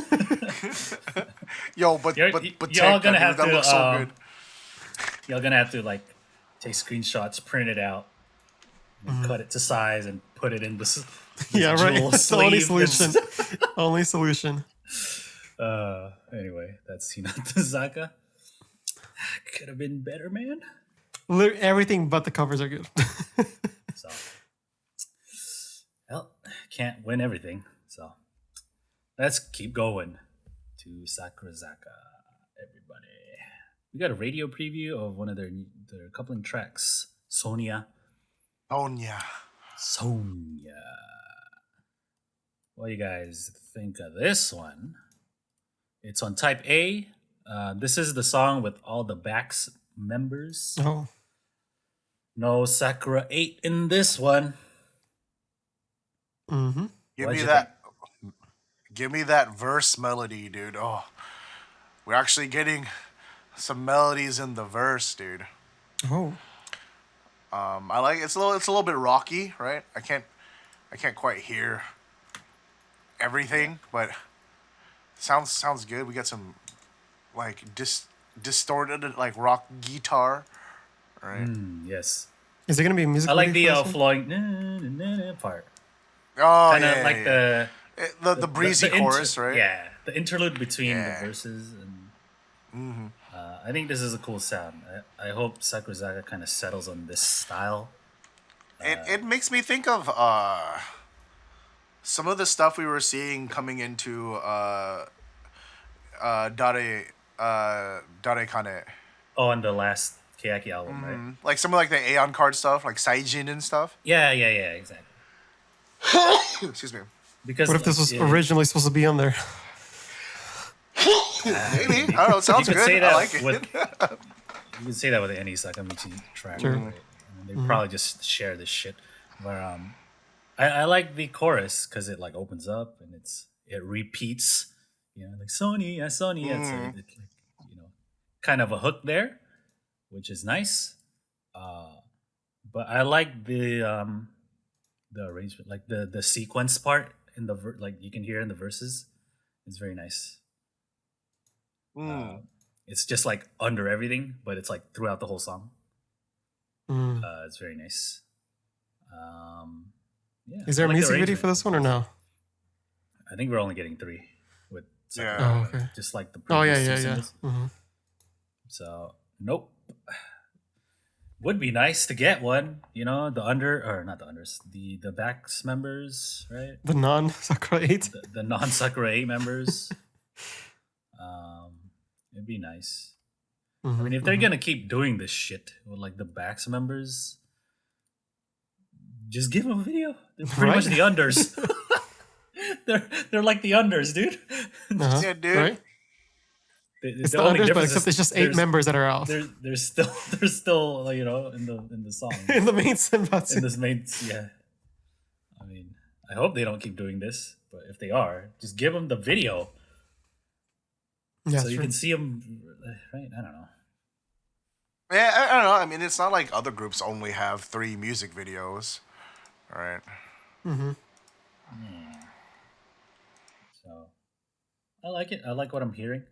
Yo, but y'all gonna have that to looks so good. Y'all gonna have to like take screenshots, print it out, and cut it to size, and put it in this yeah, right. That's the only sleeve. solution. Only solution. Anyway, that's Hinatazaka. Could have been better, man. Everything but the covers are good. So, well, can't win everything. So, let's keep going to Sakurazaka, everybody. We got a radio preview of one of their coupling tracks, Sonia. Sonia. What do you guys think of this one? It's on Type A. This is the song with all the Backs members. Oh. No Sakura 8 in this one. Give me that verse melody, dude. Oh, we're actually getting some melodies in the verse, dude. Oh. I like it's a little bit rocky, right? I can't quite hear everything, but sounds good. We got some like distorted like rock guitar, right? Yes. Is it gonna be music? I like the flowing part. Oh, kind of like the breezy chorus, right? Yeah, the interlude between the verses, and I think this is a cool sound. I hope Sakurazaka kind of settles on this style. It makes me think of some of the stuff we were seeing coming into Dare Kane. Oh, on the last Keyaki album, right? Like some of like the Aeon card stuff, like Saijin and stuff. Yeah, exactly. Excuse me. Because what if this was originally supposed to be on there? Maybe. I don't know. It sounds good. I like it. You can say that with any Sakamichi track. Sure. Right? They probably just share this shit. But I like the chorus because it like opens up and it repeats. You know, like Sony. It's like, kind of a hook there, which is nice. But I like the arrangement, like the sequence part in the like you can hear in the verses. It's very nice. It's just like under everything, but it's like throughout the whole song. It's very nice. Yeah. Is there a music video for this one or no? I think we're only getting 3 with Sakura. Oh, okay. Just like the previous two singles. Mm-hmm. So nope. Would be nice to get one, you know, the under or not the unders, the backs members, right? The non Sakura 8. The non Sakura 8 members. It'd be nice. I mean, if they're gonna keep doing this shit with like the backs members, just give them a video. They're pretty much the unders. they're like the unders, dude. Yeah, dude. Right? It's the only unders, but difference except is it's just 8 members that are out. There's still you know in the song In the main senbatsu. in this main yeah. I mean, I hope they don't keep doing this, but if they are, just give them the video Yeah, so you can see them. Right? I don't know. Yeah, I don't know. I mean, it's not like other groups only have 3 music videos, right? So I like it. I like what I'm hearing.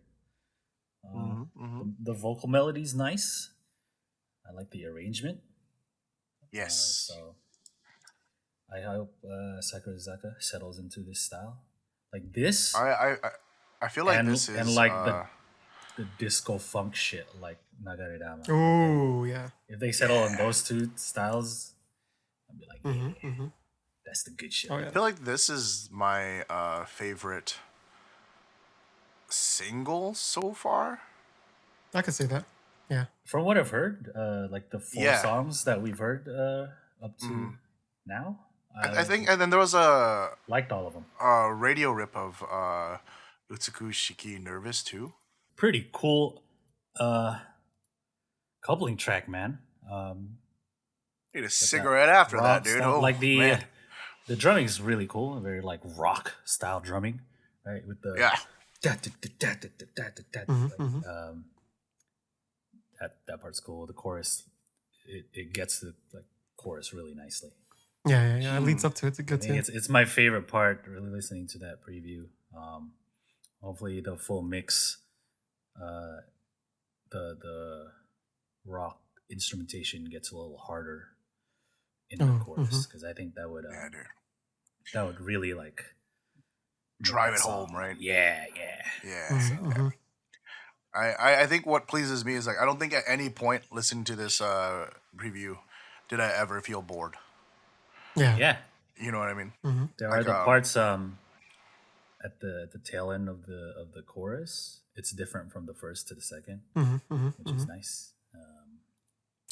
The vocal melody's nice. I like the arrangement. Yes. So I hope Sakurazaka settles into this style, like this. I feel like this is and like the disco funk shit, like Nagaredama. Oh, yeah. If they settle on those two styles, I'd be like, yeah, that's the good shit. Oh, yeah. I feel like this is my favorite single so far. I could say that. Yeah. From what I've heard, like the 4 songs that we've heard up to now, I think, and then there was a liked all of them. Radio rip of Utsuku Shiki Nervous too. Pretty cool coupling track, man. Need a cigarette after that, dude. Stuff, Oh, like man. the drumming is really cool, very like rock style drumming, right? With the that part's cool. The chorus, it gets the like chorus really nicely. Yeah. It leads up to it. It's a good I think tune. it's my favorite part. Really listening to that preview. Hopefully the full mix, the rock instrumentation gets a little harder in the chorus, because I think that would really like drive it home, right? Yeah. So, I think what pleases me is like I don't think at any point listening to this preview did I ever feel bored. Yeah. You know what I mean? There are the parts at the tail end of the chorus. It's different from the first to the second, which is nice.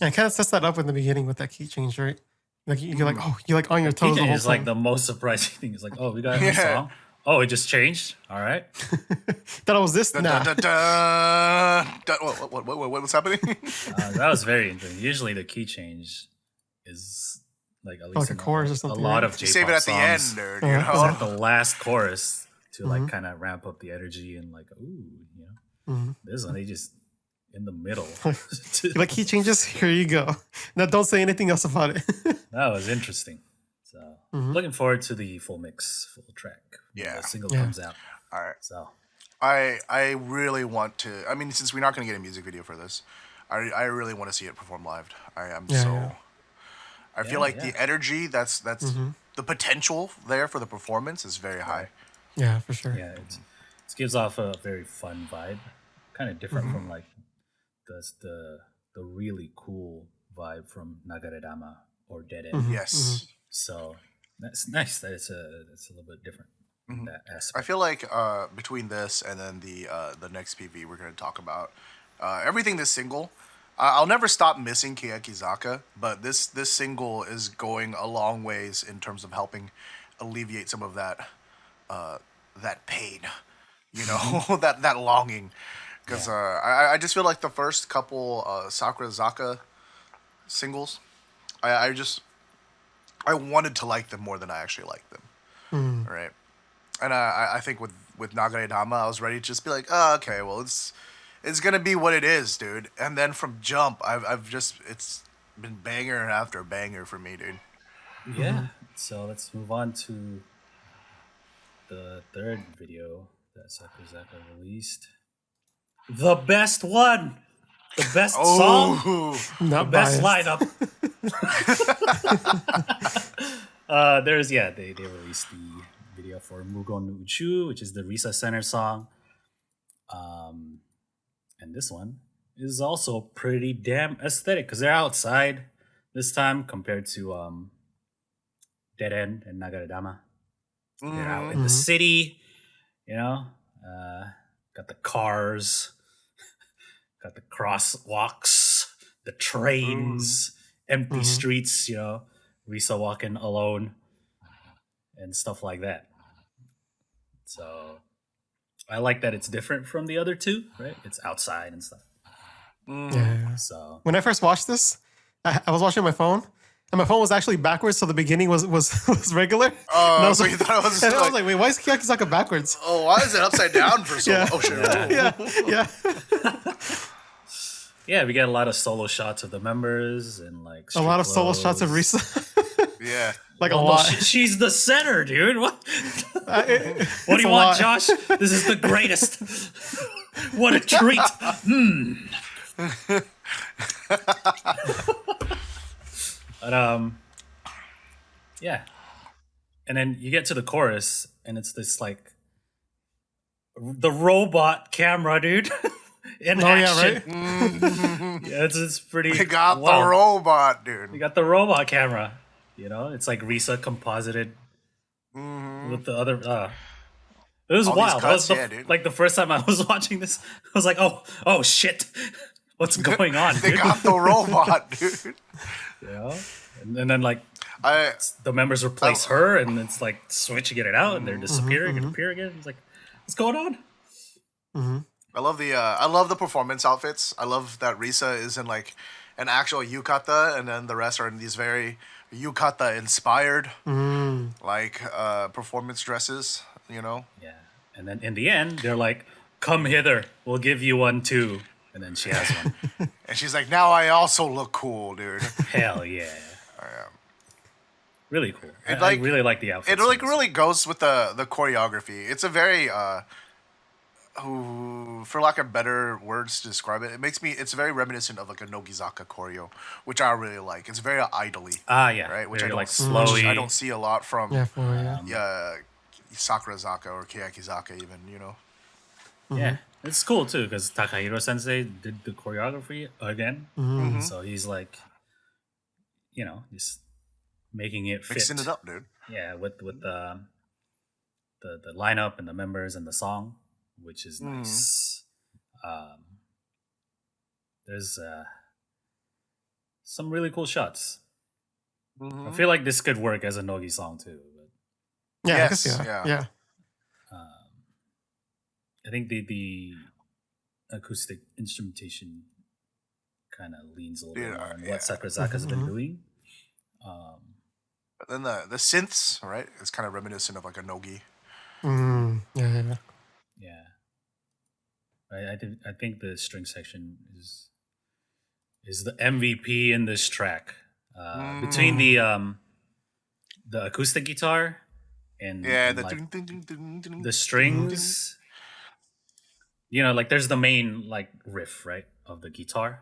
Yeah, it kind of sets that up in the beginning with that key change, right? Like you're like, oh, you're like on your toes the whole time. It's like the most surprising thing. It's like, oh, we got a new song. Oh, it just changed. All right. Thought it was this. Nah. What's happening? That was very interesting. Usually the key change is like at least like a chorus or something. A lot of JPop save it at songs, the end, dude. You know? It's at the last chorus to like kind of ramp up the energy and like, ooh, you know. This one they just in the middle. Like key changes. Here you go. Now don't say anything else about it. That was interesting. So looking forward to the full mix, full track. Yeah, the single comes out. All right. So I really want to. I mean, since we're not going to get a music video for this, I really want to see it perform live. I feel like the energy that's the potential there for the performance is very high. Yeah, for sure. Yeah, it gives off a very fun vibe, kind of different from like the really cool vibe from Nagaredama or Dead End. Yes. So that's nice that it's a little bit different in that aspect. I feel like between this and then the next PV we're going to talk about, everything this single, I'll never stop missing Kageyama, but this single is going a long ways in terms of helping alleviate some of that pain, you know, that longing. Because I just feel like the first couple Sakurazaka singles, I wanted to like them more than I actually liked them, right? And I think with Nagaredama, I was ready to just be like, oh, okay, well it's gonna be what it is, dude. And then from jump, it's been banger after banger for me, dude. Yeah. So let's move on to the third video that Sakurazaka released. The best one, the best song, Not the best biased. lineup. They released the video for Mugon Uchuu, which is the Risa Center song. And this one is also pretty damn aesthetic because they're outside this time compared to Dead End and Nagaradama. They're out in the city, you know. Got the cars, got the crosswalks, the trains, empty streets, you know, Risa walking alone and stuff like that. So I like that it's different from the other two, right? It's outside and stuff. Yeah. So When I first watched this, I was watching my phone, and my phone was actually backwards, so the beginning was regular. Oh, and I was so like, you thought it was and I was like, like, wait, why is Kiyakizaka backwards? oh, why is it upside down for so Yeah. long? Oh, shit. Yeah. yeah, we get a lot of solo shots of the members and like A lot of street solo shots of clothes. Risa. Yeah. Like a Oh, no, lot. she's the center, dude. What? What It's do you a want, lot. Josh? This is the greatest. What a treat. But yeah. And then you get to the chorus, and it's this like the robot camera, dude. In Oh, yeah, action. right? Yeah, it's pretty. We got wow. the robot, dude. You got the robot camera. You know, it's like Risa composited with the other. It was All these wild. That was cuts, yeah, dude. like the first time I was watching this, I was like, oh shit, what's going on? They dude? got the robot, dude. You know? And then like I the members replace her, and it's like switching it out, and they're disappearing and appearing again. It's like, what's going on? I love the performance outfits. I love that Risa is in like an actual yukata, and then the rest are in these very yukata inspired like performance dresses. You know. Yeah. And then in the end, they're like, "Come hither, we'll give you one too." And then she has one. And she's like, now I also look cool, dude. Hell yeah. Really cool. It, I like- really like the outfits. It like in this. really goes with the choreography. It's a very for lack of better words to describe it, it's very reminiscent of like a Nogizaka choreo, which I really like. It's very idly, Yeah. right? Which Very, I don't like which slowy. I don't see a lot from Yeah, for yeah. Sakurazaka or Kiyakizaka even, you know. Yeah. It's cool too because Takahiro Sensei did the choreography again. So he's like, you know, just making it fit. Mixing it up, dude. Yeah, with the lineup and the members and the song, which is nice. There's some really cool shots. I feel like this could work as a Nogi song too. But Yeah, I Yes, guess, yeah. yeah. I think the acoustic instrumentation kind of leans a little bit Yeah, more on yeah. what Sakurazaka's been doing. But then the synths, right? It's kind of reminiscent of like a Nogi. Yeah. Yeah, I think the string section is the MVP in this track. Between the acoustic guitar and Yeah, and, the like, the strings. You know, like there's the main like riff, right, of the guitar.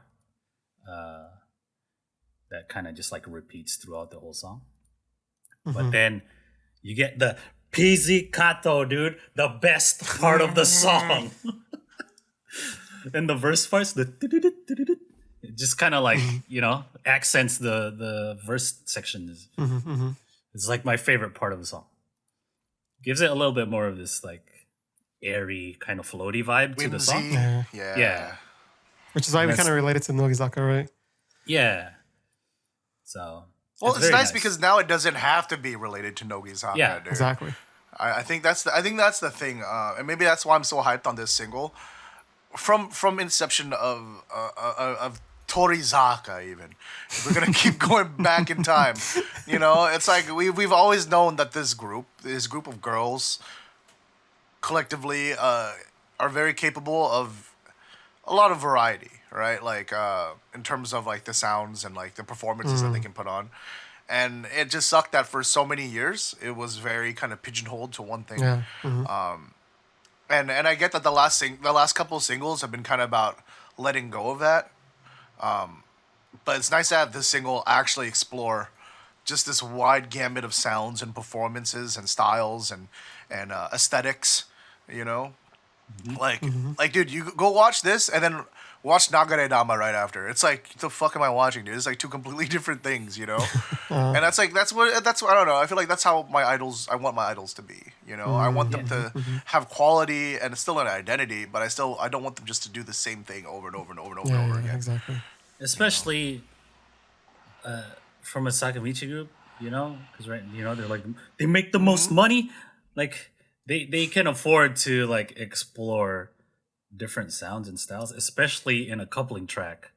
That kind of just like repeats throughout the whole song. But then you get the pizzicato, dude, the best part of the song. And the verse parts, it just kind of like, you know, accents the verse section. It's like my favorite part of the song. Gives it a little bit more of this like airy kind of floaty vibe to the song. Whimsy. Yeah. Yeah. Which is why we That's- kind of related to Nogizaka, right? Yeah. So Well, it's very nice because now it doesn't have to be related to Nogizaka, Yeah, dude. Exactly. I think that's the thing, and maybe that's why I'm so hyped on this single. From inception of Torizaka, even if we're gonna keep going back in time, you know, it's like we've always known that this group of girls, collectively, are very capable of a lot of variety, right? Like in terms of like the sounds and like the performances that they can put on. And it just sucked that for so many years it was very kind of pigeonholed to one thing. Yeah. And I get that the last couple of singles have been kind of about letting go of that. But it's nice to have this single actually explore just this wide gamut of sounds and performances and styles and aesthetics, you know? Like dude, you go watch this and then watch Nagare-dama right after. It's like, the fuck am I watching, dude? It's like two completely different things, you know. And that's what I don't know. I feel like that's how I want my idols to be. You know, I want them to have quality and still an identity, but I don't want them just to do the same thing over and over and over and over and over again. Exactly. Especially from a Sakamichi group, you know, because they're like they make the most money, like they can afford to like explore different sounds and styles, especially in a coupling track.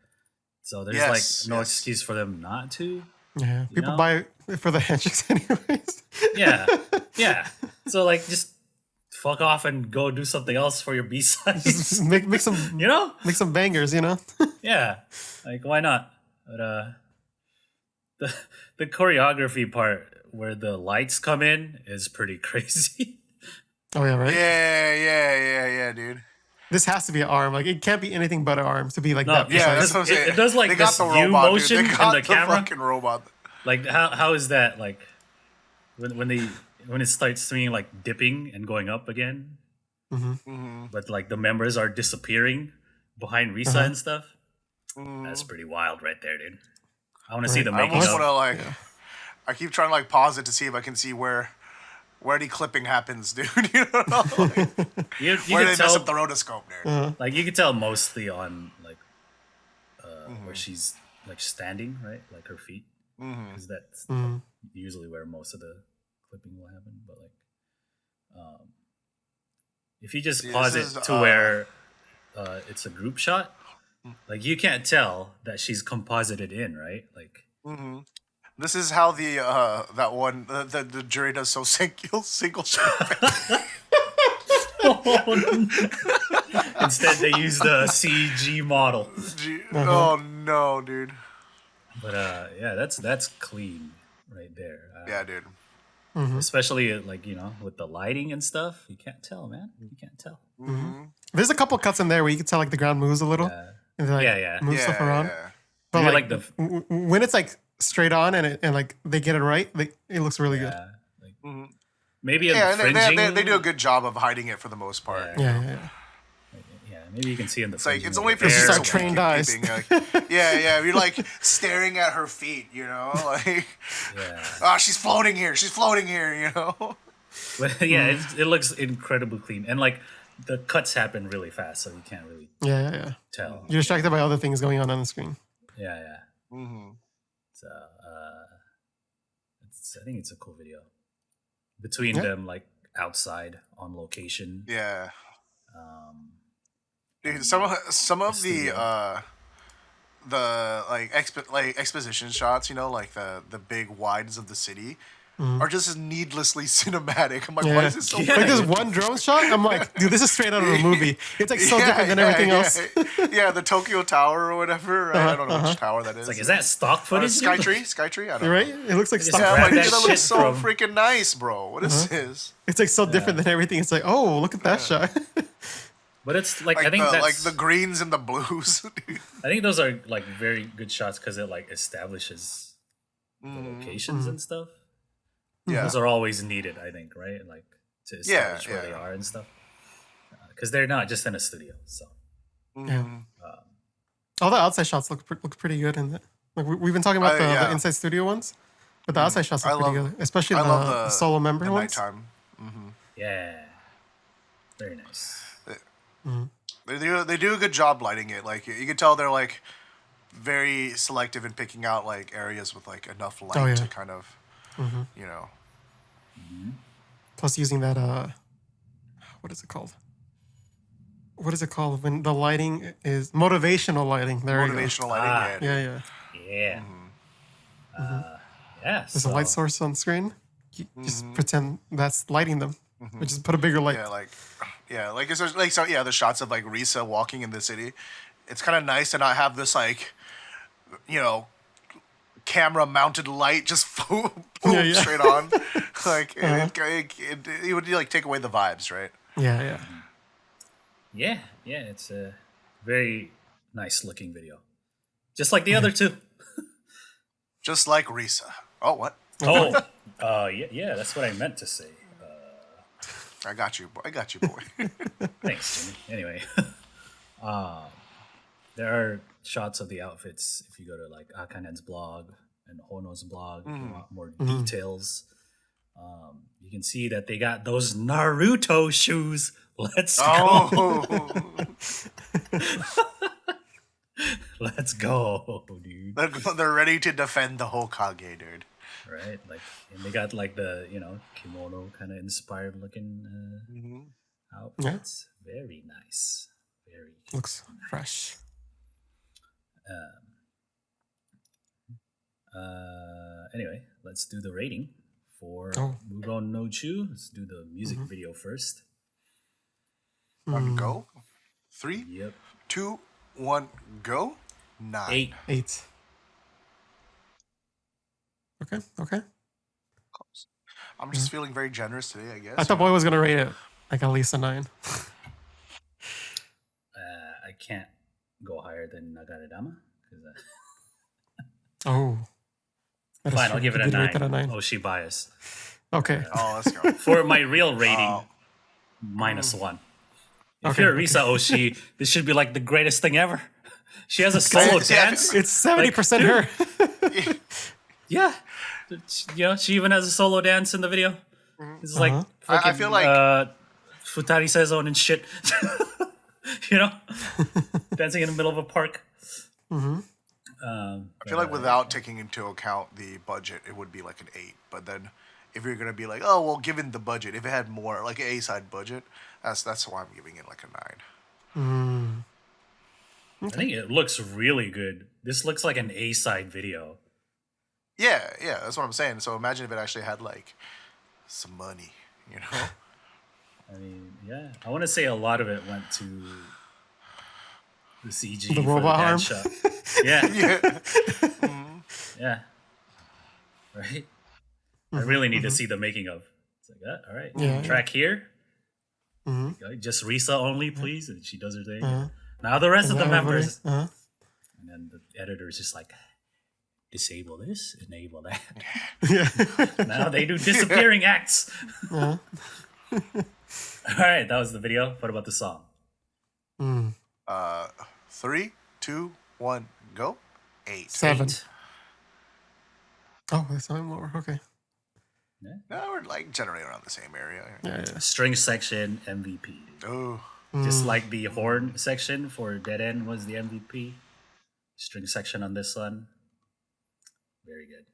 So there's no excuse for them not to. Yeah, people buy it for the handshakes anyways. Yeah. So like, just fuck off and go do something else for your B sides. make some, make some bangers, Yeah, like why not? But the choreography part where the lights come in is pretty crazy. Oh yeah, right. Yeah, dude. This has to be an arm. Like it can't be anything but an arm to be like that. Yeah, that's what I'm saying. It does like this view motion in the camera. Fucking robot. Like how is that like when it starts swinging like dipping and going up again, but like the members are disappearing behind Risa and stuff. That's pretty wild right there, dude. I want to see the making of. I keep trying to like pause it to see if I can see where the clipping happens, dude. You know, you where they tell, mess up the rotoscope there. Like you can tell mostly on like where she's like standing, right, like her feet, because that's usually where most of the clipping will happen. But like, if you just pause it to where it's a group shot, like you can't tell that she's composited in, right? Like, this is how the the jury does so single shot. Instead, they use the CG model. Oh no, dude. But yeah, that's clean right there. Yeah, dude. Especially like with the lighting and stuff, you can't tell, man. You can't tell. There's a couple cuts in there where you can tell like the ground moves a little. And like, move stuff around. Yeah. But like when it's like straight on and like they get it right, it looks really good. Like, maybe they do a good job of hiding it for the most part. Yeah. Maybe you can see in the. It's like it's only if you're you're trained eyes. You're like staring at her feet, like. She's floating here. But yeah, it looks incredibly clean, and like the cuts happen really fast, so you can't really tell. You're distracted by other things going on the screen. Yeah. So I think it's a cool video between them, like outside on location. Yeah. Dude, some of the exposition shots, like the big wides of the city, are just needlessly cinematic. I'm like, why is this so? Like this one drone shot, I'm like, dude, this is straight out of a movie. It's like so different than everything else. Yeah, the Tokyo Tower or whatever. Right? I don't know which tower that is. It's like, is that stock footage? Skytree. I don't know. Right? It looks like stock footage. That looks so freaking nice, bro. What is this? It's like so different than everything. It's like, oh, look at that shot. But it's like I think that's like the greens and the blues. Dude. I think those are like very good shots because it like establishes the locations and stuff. Yeah, those are always needed, I think, right? Like to establish where they are and stuff, because they're not just in a studio. So all the outside shots look pretty good, and like we've been talking about the inside studio ones, but the outside shots look pretty good, especially the solo member ones. Yeah, very nice. They do a good job lighting it. Like you can tell they're like very selective in picking out like areas with like enough light to kind of Plus using that what is it called when the lighting is motivational lighting. Motivational lighting. Yeah. There's a light source on screen. You just pretend that's lighting them. Or just put a bigger light. The shots of like Risa walking in the city. It's kind of nice to not have this like, camera mounted light just straight on. Like it would like take away the vibes, right? Yeah. It's a very nice looking video, just like the other two. Just like Risa. Oh, what? Yeah, that's what I meant to say. I got you, boy. Thanks, Jimmy. Anyway, there are shots of the outfits if you go to like Akanen's blog and Hono's blog if you want more details. You can see that they got those Naruto shoes. Let's go. Oh, Let's go, dude. they're ready to defend the Hokage, dude. Right? Like, and they got like the, kimono kind of inspired looking outfits. Very nice. Very Looks nice. fresh. Anyway, let's do the rating for Oh. Mugon no Chu. Let's do the music video first. One go. 3, Yep. 2, 1, go. 9. 8. Okay. I'm just feeling very generous today, I guess. I thought Boy was gonna rate it like at least a 9. I can't go higher than Nagaredama. Oh. That is Fine, true. I'll give it You a did rate that 9. a 9. Oshi bias. Okay. Oh, let's go. For my real rating, -1. If Okay, you're Risa Oshi, this should be like the greatest thing ever. She has a solo dance. It's 70% her. Yeah. She even has a solo dance in the video. It's like I feel like Futari Sezon and shit. Dancing in the middle of a park. I feel like without taking into account the budget, it would be like an 8. But then, if you're gonna be like, oh well, given the budget, if it had more like an A-side budget, that's why I'm giving it like a 9. I think it looks really good. This looks like an A-side video. Yeah, that's what I'm saying. So imagine if it actually had like some money, I mean, yeah. I want to say a lot of it went to the CG The for robot the arm. dance shot. Yeah. Yeah. Right? I really need to see the making of. It's like that. All right. Yeah, Track here. Okay, just Risa only, please. And she does her thing. Now the rest of the members. And then the editor is just like, disable this, enable that. Now they do disappearing acts. All right, that was the video. What about the song? 3, 2, 1, go. 8. 7. 8. Oh, that's not more. Okay. No, we're like generally around the same area. Yeah. String section MVP. Oh, Just like the horn section for Dead End was the MVP. String section on this one. Very good.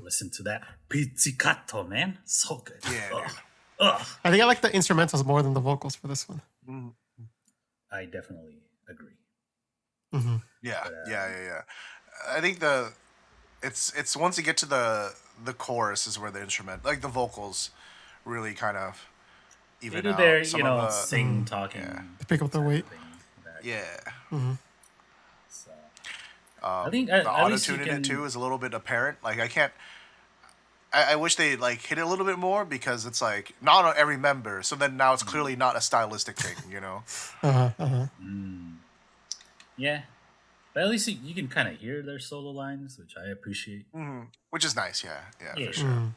Listen to that pizzicato, man. So good. Yeah. Ugh. I think I like the instrumentals more than the vocals for this one. I definitely agree. Yeah. I think it's once you get to the chorus is where the instrument, like the vocals, really kind of They even do out. their, Some of the, sing, talking. To pick up the weight. yeah. So, I think at the auto least you tune in can. it too is a little bit apparent. Like I wish they like hit it a little bit more because it's like not on every member. So then now it's clearly not a stylistic thing, Yeah, but at least you can kind of hear their solo lines, which I appreciate. Which is nice. Yeah, Yeah. for sure.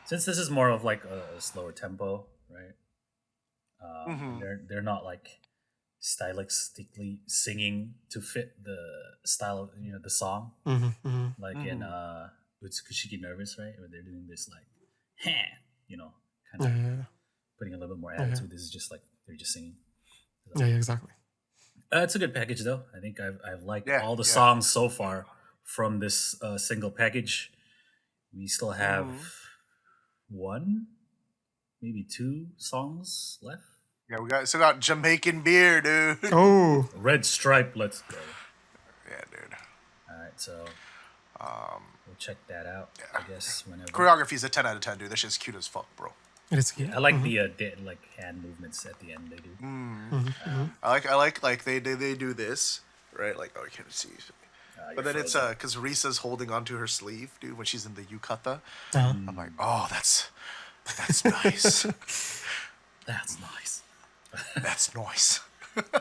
Since this is more of like a slower tempo, right? They're not like stylistically singing to fit the style of the song, like in Utsukushiki Nervous, right? Where they're doing this like, kind of putting a little bit more attitude. This is just like they're just singing. Yeah, exactly. It's a good package though. I think I've liked all the yeah. songs so far from this single package. We still have 1, maybe 2 songs left. Yeah, we still got Jamaican beer, dude. Oh. Red Stripe, let's go. Yeah, dude. All right, so we'll check that out. Yeah. I guess whenever. Choreography's a 10 out of 10, dude. That shit's cute as fuck, bro. It is cute. I like the like hand movements at the end they do. I like they do this, right? Like, oh, you can't see. But then it's because Risa's holding onto her sleeve, dude, when she's in the yukata. I'm like, oh, that's nice. That's nice. That's nice.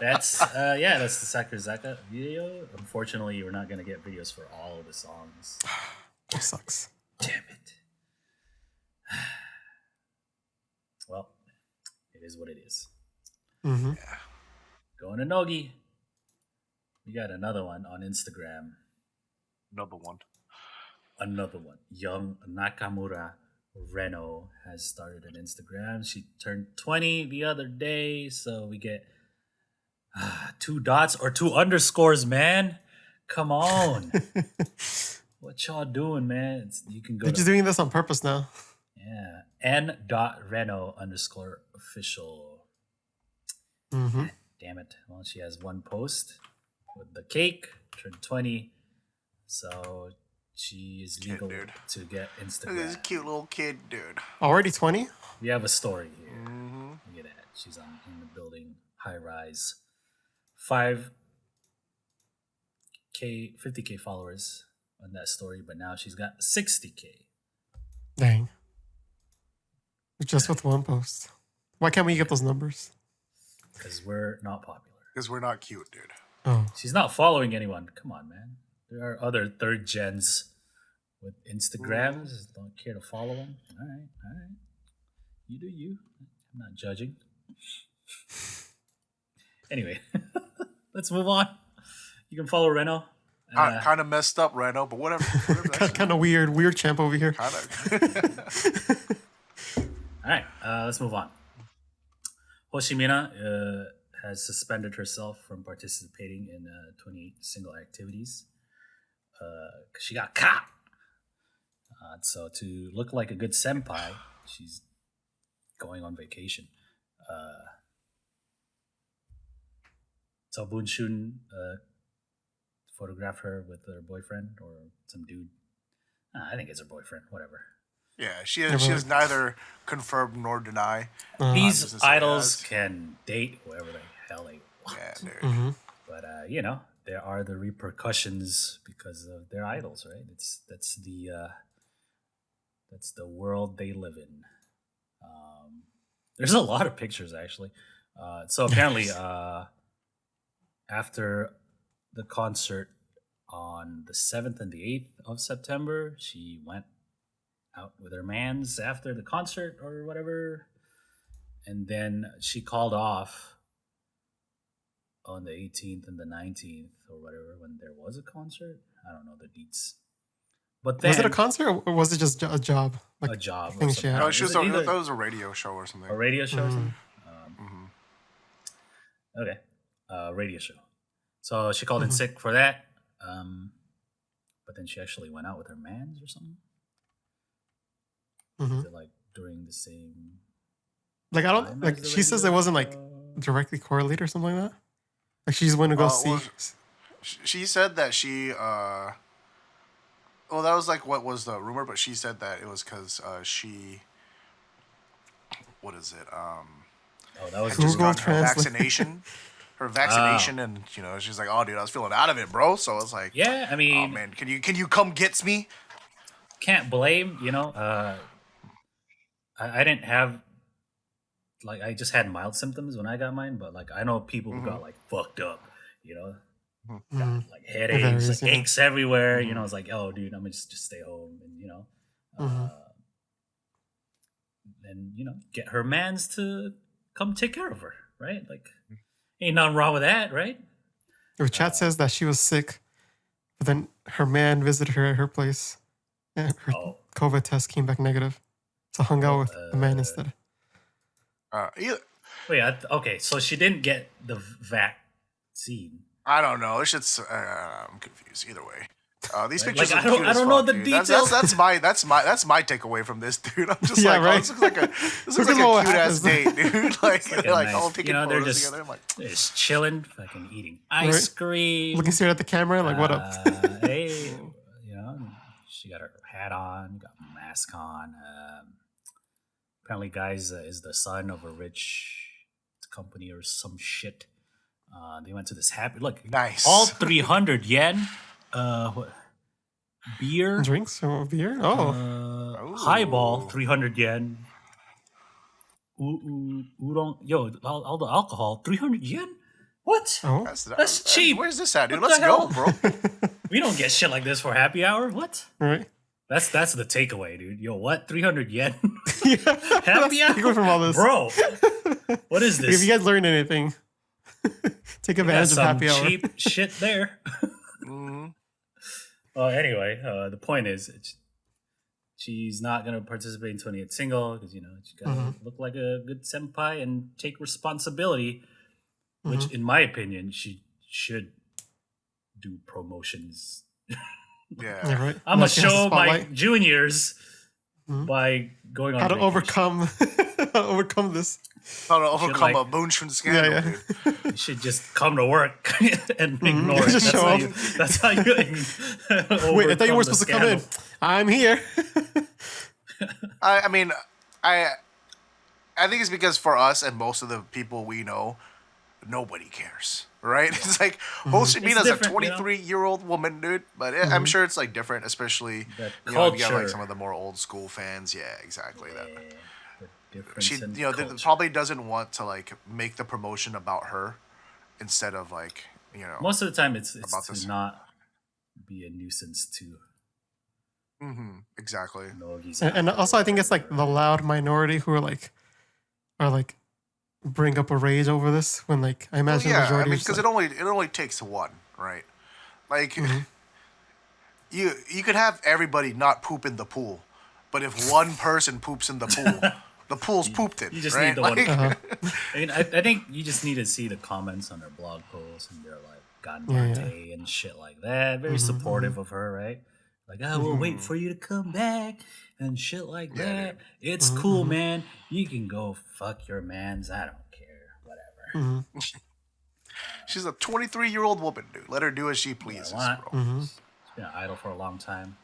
That's that's the Sakurazaka video. Unfortunately, we're not gonna get videos for all of the songs. It sucks. Damn it. Well, it is what it is. Yeah. Going to Nogi. we got another one on Instagram. Another one. Young Nakamura Reno has started an Instagram. She turned 20 the other day, so we get 2 dots or 2 underscores, man. Come on. What y'all doing, man? You can go. They're just doing this on purpose now. Yeah. n.reno_official. Mm-hmm. Damn it. Well, she has one post with the cake, turned 20. So she is legal to get Instagram. Look at this cute little kid, dude. Already 20? We have a story here. Look at that. She's in the building, high rise. 50K followers on that story, but now she's got 60K. Dang. Just with one post. Why can't we get those numbers? Because we're not popular. Because we're not cute, dude. Oh. She's not following anyone. Come on, man. There are other third gens with Instagrams. Don't care to follow them. All right. You do you. I'm not judging. Anyway, let's move on. You can follow Reno. Kind of messed up, Reno, but whatever. Kind of weird champ over here. Kind of. All right, let's move on. Hoshimina has suspended herself from participating in 28 single activities because she got caught. So to look like a good senpai, she's going on vacation. So Bunshun photographed her with her boyfriend or some dude. I think it's her boyfriend, whatever. Yeah, she has neither confirmed nor deny. These idols can date whoever the hell they want. Yeah, dude. Mm-hmm. But there are the repercussions because of their idols, right? That's the world they live in. There's a lot of pictures actually. So apparently, after the concert on the 7th and the 8th of September, she went out with her mans after the concert or whatever, and then she called off on the 18th and the 19th or whatever when there was a concert. I don't know the deets. But then, was it a concert or was it just a job? Like a job. I think she had. No, she was that was a radio show or something. A radio show or something? Okay. Radio show. So she called in sick for that. But then she actually went out with her mans or something. Is it like during the same... Like, I don't... Like, she says it wasn't, like, directly correlated or something like that? Like, she just went to go see... Well, she said that she... Well, that was, like, what was the rumor, but she said that it was because she... What is it? that was just got her vaccination. Her vaccination, and, she's like, oh, dude, I was feeling out of it, bro. So I was like... Yeah, I mean... Oh, man, can you come get me? Can't blame, I didn't have, like, I just had mild symptoms when I got mine, but, like, I know people who got, like, fucked up, got, like, headaches, like, aches everywhere, it's like, oh, dude, I'm gonna just stay home, and, and, get her mans to come take care of her, right? Like, ain't nothing wrong with that, right? Her chat says that she was sick, but then her man visited her at her place, and her COVID test came back negative. So hung out with the man instead. Okay, so she didn't get the vaccine. I don't know. It's just I'm confused. Either way, these pictures. Like, are cute I don't know the dude. details. That's my takeaway from this, dude. I'm just like, right? This looks like a cute ass date, dude. Like nice, all taking photos just, together. I'm like, they're just chilling, fucking eating ice cream, looking straight at the camera, like, what up? Hey, she got her hat on, got a mask on. Apparently, guys, is the son of a rich company or some shit. They went to this happy nice. All 300 yen. What? Beer, drinks or beer? highball 300 yen. Udon, all the alcohol 300 yen. What? Oh, that's cheap. Where's this at, dude? What Let's go, hell? bro. We don't get shit like this for happy hour. What? right. That's the takeaway, dude. Yo, what? 300 yen? Yeah, Happy hour from all this, bro. What is this? If you guys learned anything, Take You got advantage of some happy hour. cheap shit there. Well, anyway, the point is, she's not gonna participate in 28th single because she gotta look like a good senpai and take responsibility. Which, in my opinion, she should do promotions. Yeah. Right. I'm Now gonna she has the show my spotlight. juniors by going on How to vacation. overcome this. How to overcome like- a Boonshun scandal, Yeah. dude. You should just come to work and ignore it. Just show up. That's how you Wait, I thought you overcome were the supposed to come in. scandal. I'm here. I mean, I think it's because for us and most of the people we know, nobody cares, right? It's like Hoshimina's a different, 23-year-old woman, dude. But I'm sure it's like different, especially The if you got like culture. some of the more old school fans. Yeah, exactly. That The difference she, in that culture. probably doesn't want to like make the promotion about her instead of like Most of the time, it's about to this. not be a nuisance to Exactly. Nogi's. And also, I think it's like the loud minority who are like bring up a rage over this when like I imagine the Yeah, I majority mean, is because like, it only takes one, right? Like you could have everybody not poop in the pool, but if one person poops in the pool, the pool's pooped in. You just right? need the one. Like, I mean, I think you just need to see the comments on her blog posts and they're like Ganbate and shit like that. Very supportive of her, right? Like, I will wait for you to come back and shit like that. It's cool, man. You can go fuck your mans. I don't care. Whatever. she's a 23-year-old woman, dude. Let her do as she pleases, want. bro. She's been idle for a long time.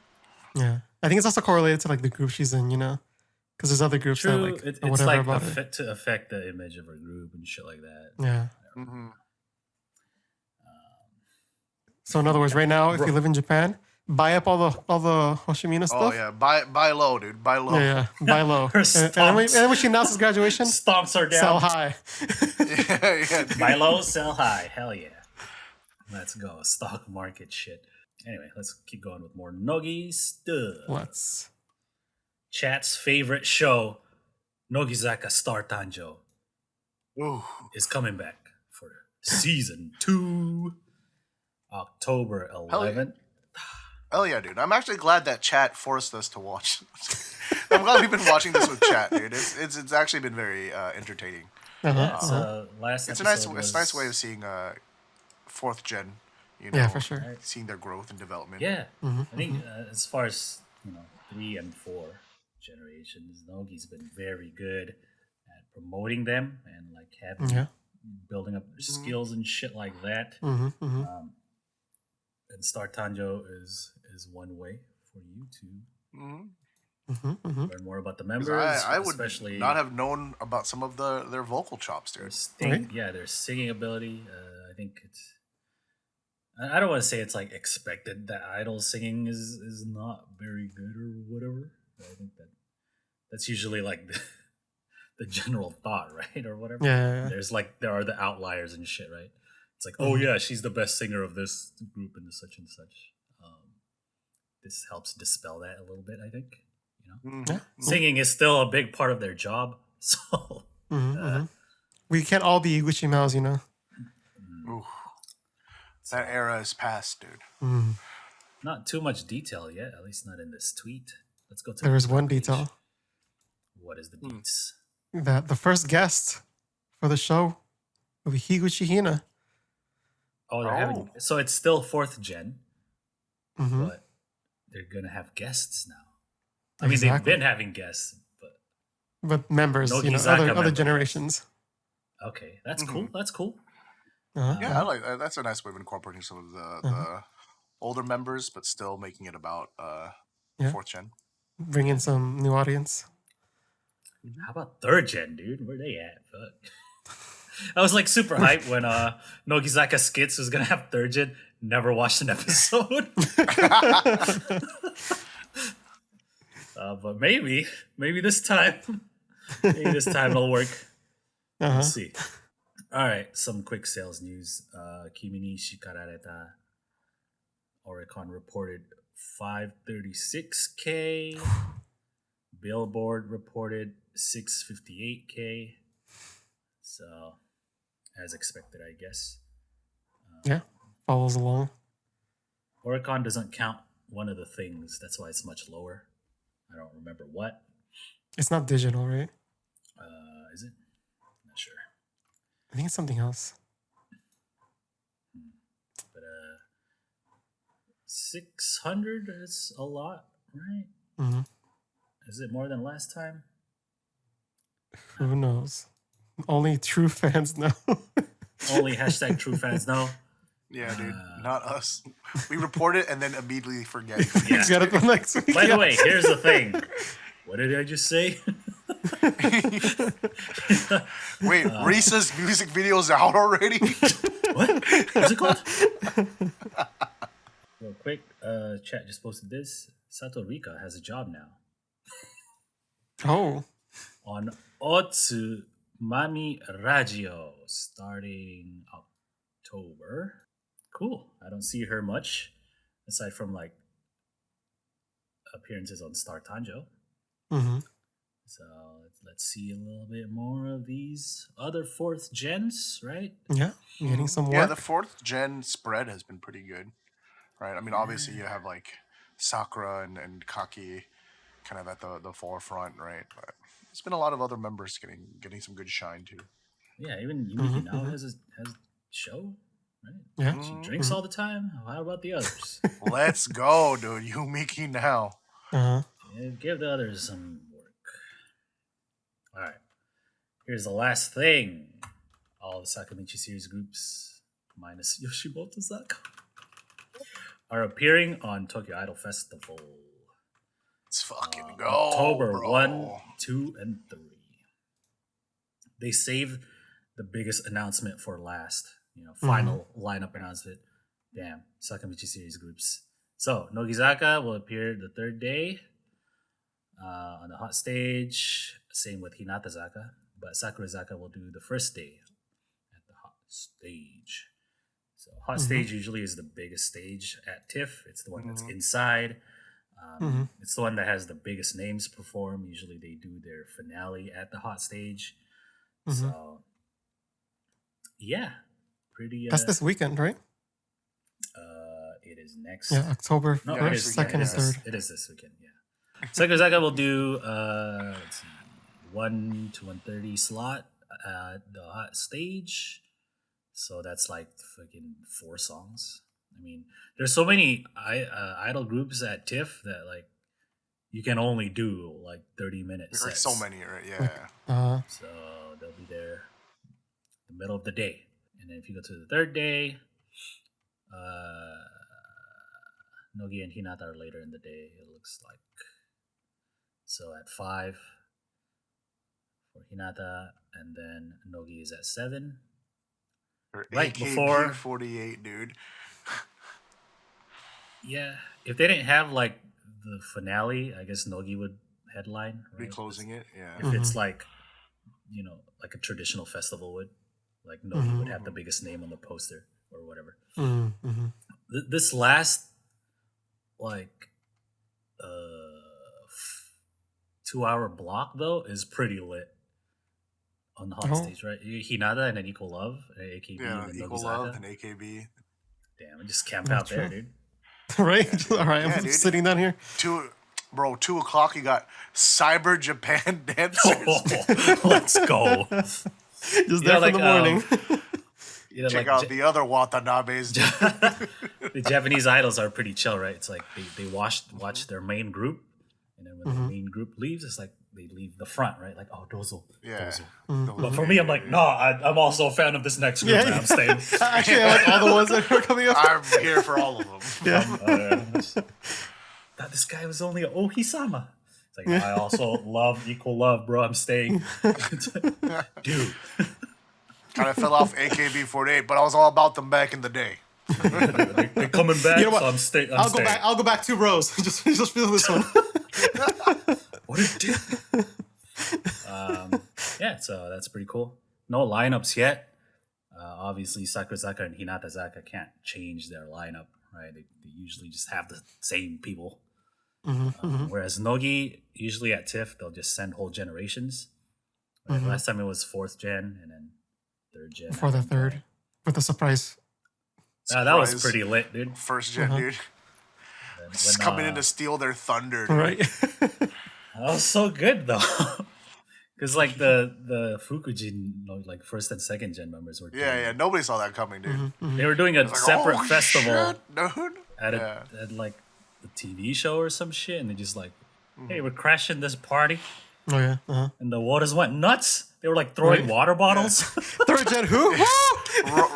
yeah. I think it's also correlated to like the group she's in, because there's other groups that True. like It's or whatever like about it. to affect the image of her group and shit like that. Yeah. Mm-hmm. So in other words, right now, if you live in Japan, buy up all the Hoshimina stuff. Oh yeah, buy low, dude. Buy low. Yeah, buy low. Her and when stomps. she announces graduation, Stomps are down. sell high. yeah, dude. Buy low, sell high. Hell yeah. Let's go. Stock market shit. Anyway, let's keep going with more Nogi stuff. Let's. Chat's favorite show, Nogizaka Star Tanjou, Ooh. is coming back for season 2, October 11th. Hell yeah, dude. I'm actually glad that chat forced us to watch. I'm glad we've been watching this with chat, dude. It's actually been very entertaining. Last It's a episode nice way of seeing fourth gen. Yeah, for sure. Seeing their growth and development. Yeah, I think as far as 3 and 4 generations, Nogi's been very good at promoting them and like having building up their skills and shit like that. And Star Tanjou is one way for you to learn more about the members. I would especially not have known about some of their vocal chops, dude. their singing ability. I think it's. I don't want to say it's like expected that idol singing is not very good or whatever. But I think that's usually like the general thought, right, or whatever. Yeah. There are the outliers and shit, right? It's like, oh yeah, she's the best singer of this group and such and such. This helps dispel that a little bit, I think. Singing is still a big part of their job, so we can't all be Iguchi Mouse, Ooh. That era is past, dude. Not too much detail yet, at least not in this tweet. Let's go to There the is one page. detail What is the deets? that the first guest for the show will be Higuchi Hina. Oh, they're having so it's still 4th gen, Mm-hmm. but they're gonna have guests now. I mean, they've been having guests, but members, Nogizaka other members. generations. Okay, that's cool. That's cool. Yeah, I like that. That's a nice way of incorporating some of the older members, but still making it about fourth gen. Bring in some new audience. How about 3rd gen, dude? Where they at? Fuck. I was like super hyped when Nogizaka Skits was gonna have 3rd gen. Never watched an episode. But maybe this time, it'll work. Let's see. All right, some quick sales news. Kimi ni Shikarareta Oricon reported 536K. Billboard reported 658K. So, as expected, I guess. Yeah, follows along. Oricon doesn't count one of the things. That's why it's much lower. I don't remember what. It's not digital, right? Is it? Not sure. I think it's something else. But 600 is a lot, right? Mm-hmm. Is it more than last time? Who knows? Only true fans know. Only hashtag true fans know. Yeah, dude, not us. We report it and then immediately forget. Yeah. Got it the next week. By the way, here's the thing. What did I just say? Wait, Risa's music video's out already? What? What's it called? Real quick, chat just posted this. Sato Rika has a job now. Oh. On Otsu Mami Radio starting October. Cool. I don't see her much aside from like appearances on Star Tanjou. Mm-hmm. So let's see a little bit more of these other fourth gens, right? Yeah, getting some work. Yeah, the 4th gen spread has been pretty good, right? I mean, obviously you have like Sakura and Kaki kind of at the forefront, right? But there's been a lot of other members getting some good shine too. Yeah, even Yumiki now has a show, right? Yeah. She drinks all the time. How about the others? Let's go, dude. Yumiki now. Uh-huh. Yeah, give the others some work. All right. Here's the last thing. All the Sakamichi Series groups, minus Yoshimotozaka, are appearing on Tokyo Idol Festival. Let's fucking go, October bro. 1, 2, and 3. They saved the biggest announcement for last. Final lineup announcement. Damn, Sakamichi Series groups. So, Nogizaka will appear the 3rd day on the hot stage. Same with Hinatazaka. But Sakurazaka will do the 1st day at the hot stage. So, hot stage usually is the biggest stage at TIFF. It's the one that's inside. It's the one that has the biggest names perform. Usually they do their finale at the hot stage. So, yeah. Pretty. That's this weekend, right? It is next. Yeah, October 1st, 2nd, and 3rd. It is this weekend, yeah. Sakurazaka will do, let's see, 1 to 1:30 slot at the hot stage. So that's like fucking 4 songs. I mean, there's so many idol groups at TIFF that like you can only do like 30-minute There's sets. so many, right? Yeah. So they'll be there the middle of the day. And then if you go to the 3rd day, Nogi and Hinata are later in the day, it looks like. So at 5 for Hinata, and then Nogi is at 7. Or Right AKB before 48, dude. Yeah, if they didn't have like the finale, I guess Nogi would headline. Be Right? closing it, yeah. If it's like, like a traditional festival would, like Nogi would have the biggest name on the poster or whatever. This last like 2-hour block though is pretty lit on the hot stage, right? Hinata and then Equal Love, AKB, Yeah, and Equal Nogizaka. Love and AKB. Damn, just camp out there, dude. Right? All right, Yeah, I'm dude. sitting down here. 2 o'clock, you got Cyber Japan dancers. Let's go. Just there for the morning. Check out the other Watanabes. The Japanese idols are pretty chill, right? It's like they watch their main group, and then when the main group leaves, it's like they leave the front, right? Like, oh, dozo. Yeah. But for me, I'm like, no, I'm also a fan of this next group, and I'm staying. Actually, I like all the ones that are coming up. I'm here for all of them. Thought this guy was only an Ohisama. It's like, I also love Equal Love, bro. I'm staying. Dude. Kind of fell off AKB48, but I was all about them back in the day. They're coming back, You know what? so I'm staying. I'll go back 2 rows. just feel this one. What a dick. Yeah, so that's pretty cool. No lineups yet. Obviously, Sakurazaka and Hinatazaka can't change their lineup, right? They usually just have the same people. Whereas Nogi, usually at TIFF, they'll just send whole generations. Right? Last time it was 4th gen, and then third gen. For the third, with the surprise. That was pretty lit, dude. First gen, dude. Just coming in to steal their thunder, dude. Right. That was so good though. Because like the Fukujin, like first and second gen members were. Yeah. Nobody saw that coming, dude. They were doing a separate festival shit, dude. at like the TV show or some shit, and they just like, hey, we're crashing this party. Oh yeah. And the waters went nuts. They were like throwing water bottles. Third gen who?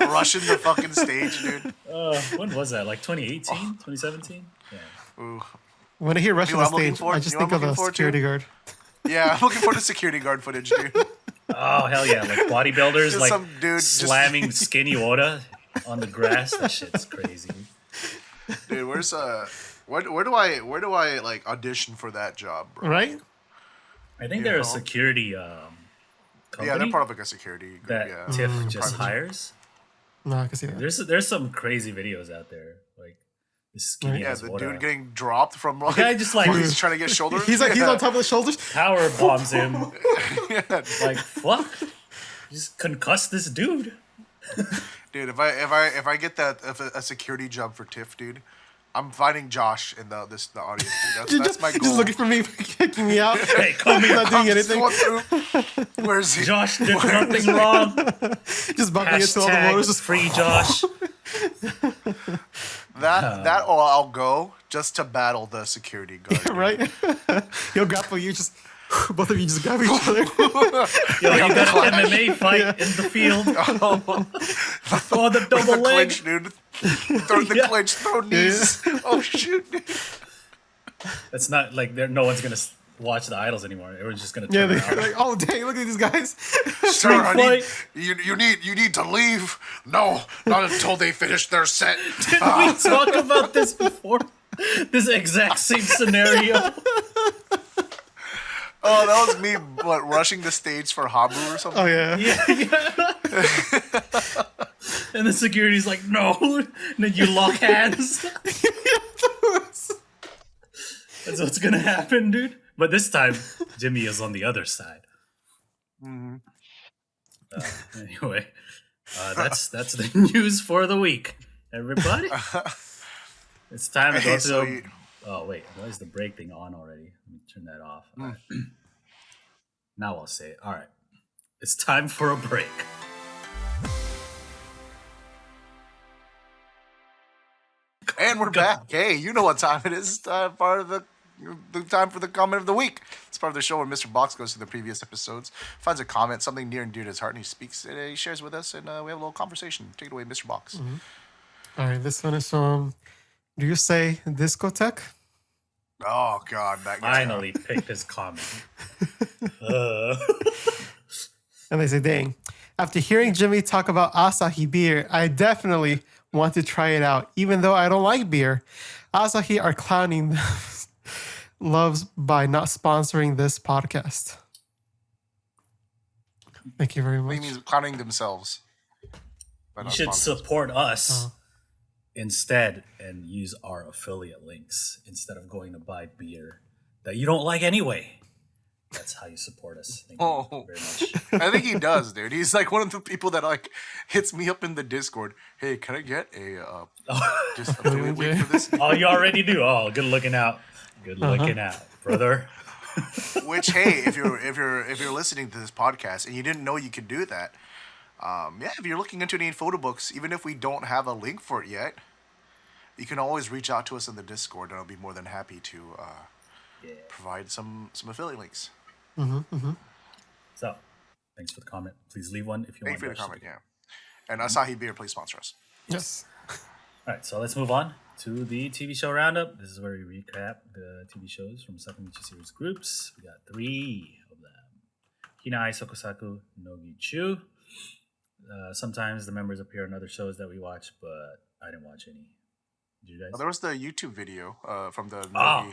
Rushing the fucking stage, dude. When was that? Like 2018, 2017? Yeah. Ooh. When I hear rushing the I'm looking stage, forward- I just you know think what of I'm the looking forward to? security guard. Yeah, I'm looking forward to security guard footage, dude. Oh hell yeah! Like bodybuilders, Just like some dude just- slamming skinny water on the grass. That shit's crazy. Dude, where's where do I like audition for that job, bro? Right? I think they're a security company Yeah, they're part of like a security group. that Yeah. TIFF just hires. No, I can see that. There's some crazy videos out there, like the skinny Yeah, ass the water. dude getting dropped from like, guy just, like- he's trying to get shoulder. He's like he's on top of the shoulders. Power bombs him. Yeah. Like fuck, just concuss this dude. Dude, if I get a security job for TIFF, dude, I'm finding Josh in the audience. Dude. That's my goal. Just looking for me, kicking me out. Hey, come He's here, not doing I'm just anything. going through. Where's he? Josh did nothing wrong. Just bumping into all the Hashtag motors. Just free Josh. That or I'll go just to battle the security guard. dude. right. He'll grapple you. Just both of you just grab each other. Yo, you got an MMA fight in the field. Oh, the double The leg. clinch, dude. Throw the Yeah. clinch, throw knees. Oh shoot, dude. That's not like no one's gonna watch the idols anymore. Everyone's just gonna Yeah, turn they're around. like, oh dang, look at these guys. Sir, I fight. you need to leave. No, not until they finish their set. Did we talk about this before? This exact same scenario. Oh, that was me. What, rushing the stage for Habu or something? Oh yeah. And the security's like, no. And then you lock hands. That's what's gonna happen, dude. But this time, Jimmy is on the other side. Anyway, that's the news for the week, everybody. It's time to go Hey, to. so you- Oh wait, why is the break thing on already? Let me turn that off. All right. Now I'll say it. All right, it's time for a break. And we're back. Hey, you know what time it is. It's part of the time for the comment of the week. It's part of the show where Mr. Box goes through the previous episodes, finds a comment, something near and dear to his heart, and he speaks, and he shares with us, and we have a little conversation. Take it away, Mr. Box. All right, this one is from. Do you say discotheque? Oh God, that guy. Finally picked his comment. And they say, dang. After hearing Jimmy talk about Asahi beer, I definitely want to try it out, even though I don't like beer. Asahi are clowning loves by not sponsoring this podcast. Thank you very What much. do you mean clowning themselves? You should support us instead and use our affiliate links instead of going to buy beer that you don't like anyway. That's how you support us. Thank you very much. I think he does, dude. He's like one of the people that like hits me up in the Discord. Hey, can I get a just affiliate link for this? Oh, you already do. Oh, good looking out. Good looking out, brother. Which, hey, if you're listening to this podcast and you didn't know you could do that, if you're looking into any photo books, even if we don't have a link for it yet, you can always reach out to us in the Discord, and I'll be more than happy to provide some affiliate links. So, thanks for the comment. Please leave one if you Thank want. you for the Josh. comment, yeah. And Asahi Beer, please sponsor us. Yes. All right, so let's move on to the TV show roundup. This is where we recap the TV shows from Sakamichi Series groups. We got 3 of them. Hinai, Sokosaku, Nogi, Uchuu. Sometimes the members appear on other shows that we watch, but I didn't watch any. Did you guys? There was the YouTube video from the Oh.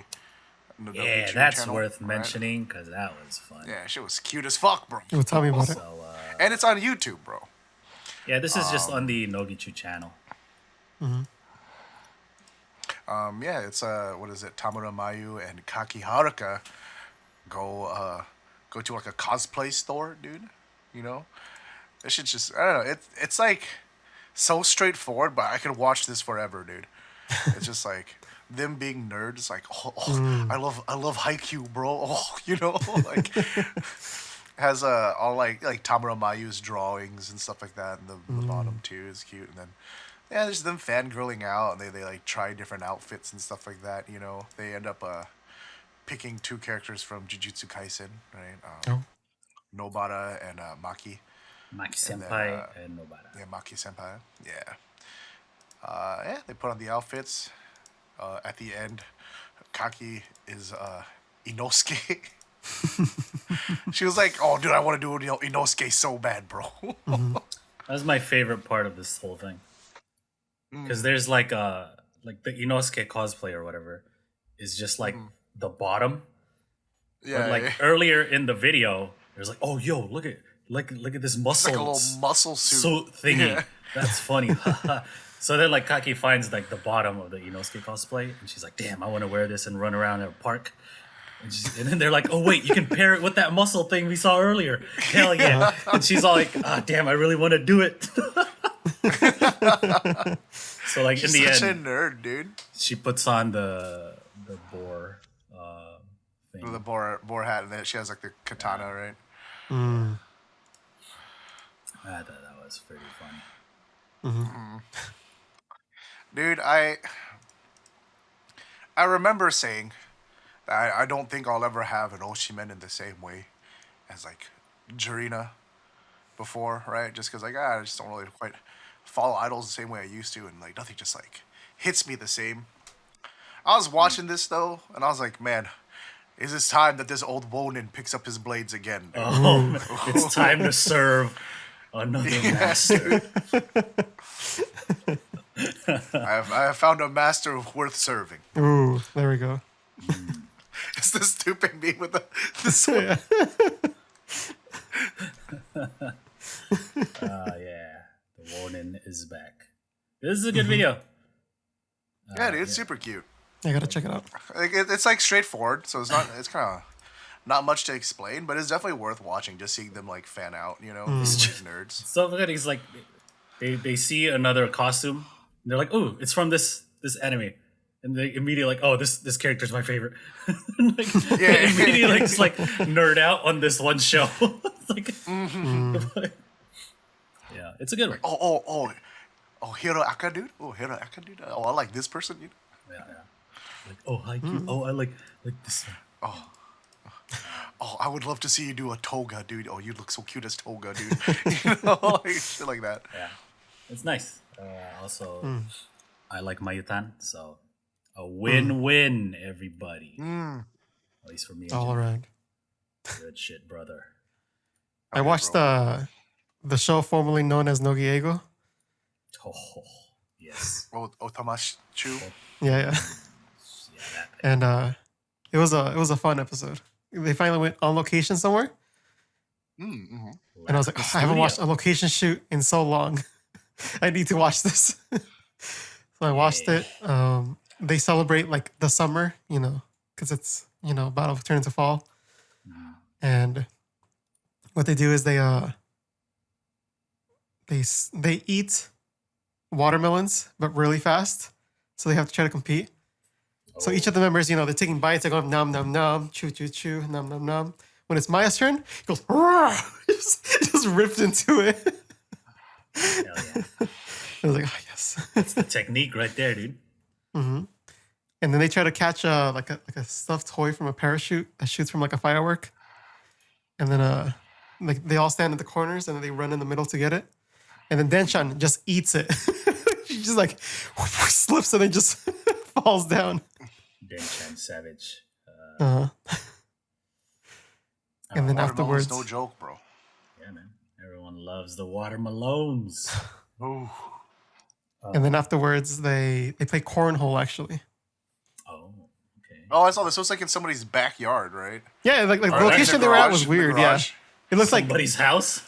Nogi Yeah, Uchuu that's channel, worth right? mentioning because that was fun. Yeah, shit was cute as fuck, bro. Well, tell me about it. So, And it's on YouTube, bro. yeah, this is just on the Nogichu channel. Yeah, it's what is it? Tamura Mayu and Kaki Haruka go to like a cosplay store, dude. You know, This shit's just I don't know. It's like so straightforward, but I could watch this forever, dude. It's just like them being nerds, like I love Haikyuu, bro. Oh, like has all like Tamura Mayu's drawings and stuff like that, and the bottom too is cute, and then yeah, there's them fangirling out, and they like try different outfits and stuff like that. They end up picking two characters from Jujutsu Kaisen, right? Oh. Nobara and Maki. Maki And then, Senpai and Nobara. Yeah, Maki Senpai. Yeah. Yeah, they put on the outfits. At the end, Kaki is Inosuke. She was like, "Oh, dude, I want to do Inosuke so bad, bro." That was my favorite part of this whole thing. Because there's like the Inosuke cosplay or whatever is just like the bottom. Yeah. But like earlier in the video, there's like, "Oh, yo, look at this muscle, It's like a little muscle suit thingy." Yeah. That's funny. So then like Kaki finds like the bottom of the Inosuke cosplay, and she's like, "Damn, I want to wear this and run around at a park." And then they're like, "Oh wait, you can pair it with that muscle thing we saw earlier." Hell yeah! And she's all like, "Ah, damn, I really want to do it." So like She's in the such end, a nerd, dude. she puts on the boar thing. The boar hat, and then she has like the katana, right? I thought that was pretty funny. Dude, I remember saying that I don't think I'll ever have an Oshimen in the same way as like Jurina before, right? Just because like I just don't really quite follow idols the same way I used to, and like nothing just like hits me the same. I was watching this though, and I was like, man, is it time that this old Wonin picks up his blades again? Dude? Oh, it's time to serve another master. I have found a master worth serving. Ooh, there we go. It's the stupid meme with the sword. Yeah, the Warden is back. This is a good video. Yeah, dude, it's super cute. I gotta check it out. Like it's like straightforward, so it's kind of not much to explain, but it's definitely worth watching. Just seeing them like fan out, these nerds. So good. He's like, they see another costume. And they're like, "Oh, it's from this anime," and they immediately like, "Oh, this character's my favorite." Like, they immediately just like nerd out on this one show. It's like, yeah, it's a good one. Oh, Hero Aka dude. Oh, Hero Aka dude. Oh, I like this person. Yeah. Like, oh, Haikyuu. Oh, I like this one. Oh, I would love to see you do a toga, dude. Oh, you look so cute as toga, dude. Like shit like that. Yeah, it's nice. Also, I like Mayutan, so a win-win, everybody. At least for me. All around. Good shit, brother. I watched the show formerly known as Nogi. Oh, yes. Otamachu. Yeah. And it was a fun episode. They finally went on location somewhere. And I was like, I haven't watched a location shoot in so long. I need to watch this. So I watched it. They celebrate like the summer, because it's, about to turn into fall. And what they do is they eat watermelons, but really fast. So they have to try to compete. So each of the members, they're taking bites. They're going nom nom nom, chew chew chew, nom nom nom. When it's Maya's turn, he goes, just ripped into it. Hell yeah. I was like, oh yes. It's the technique right there, dude. And then they try to catch like a stuffed toy from a parachute that shoots from like a firework. And then like they all stand in the corners and then they run in the middle to get it. And then Denshan just eats it. She just like slips and then just falls down. Denshan savage. And then afterwards, no joke, bro. Yeah, man. Everyone loves the watermelons. And then afterwards, they play cornhole actually. Oh, okay. Oh, I saw this. It was like in somebody's backyard, right? Yeah, like the location they were at was weird. Yeah, it looks like somebody's house.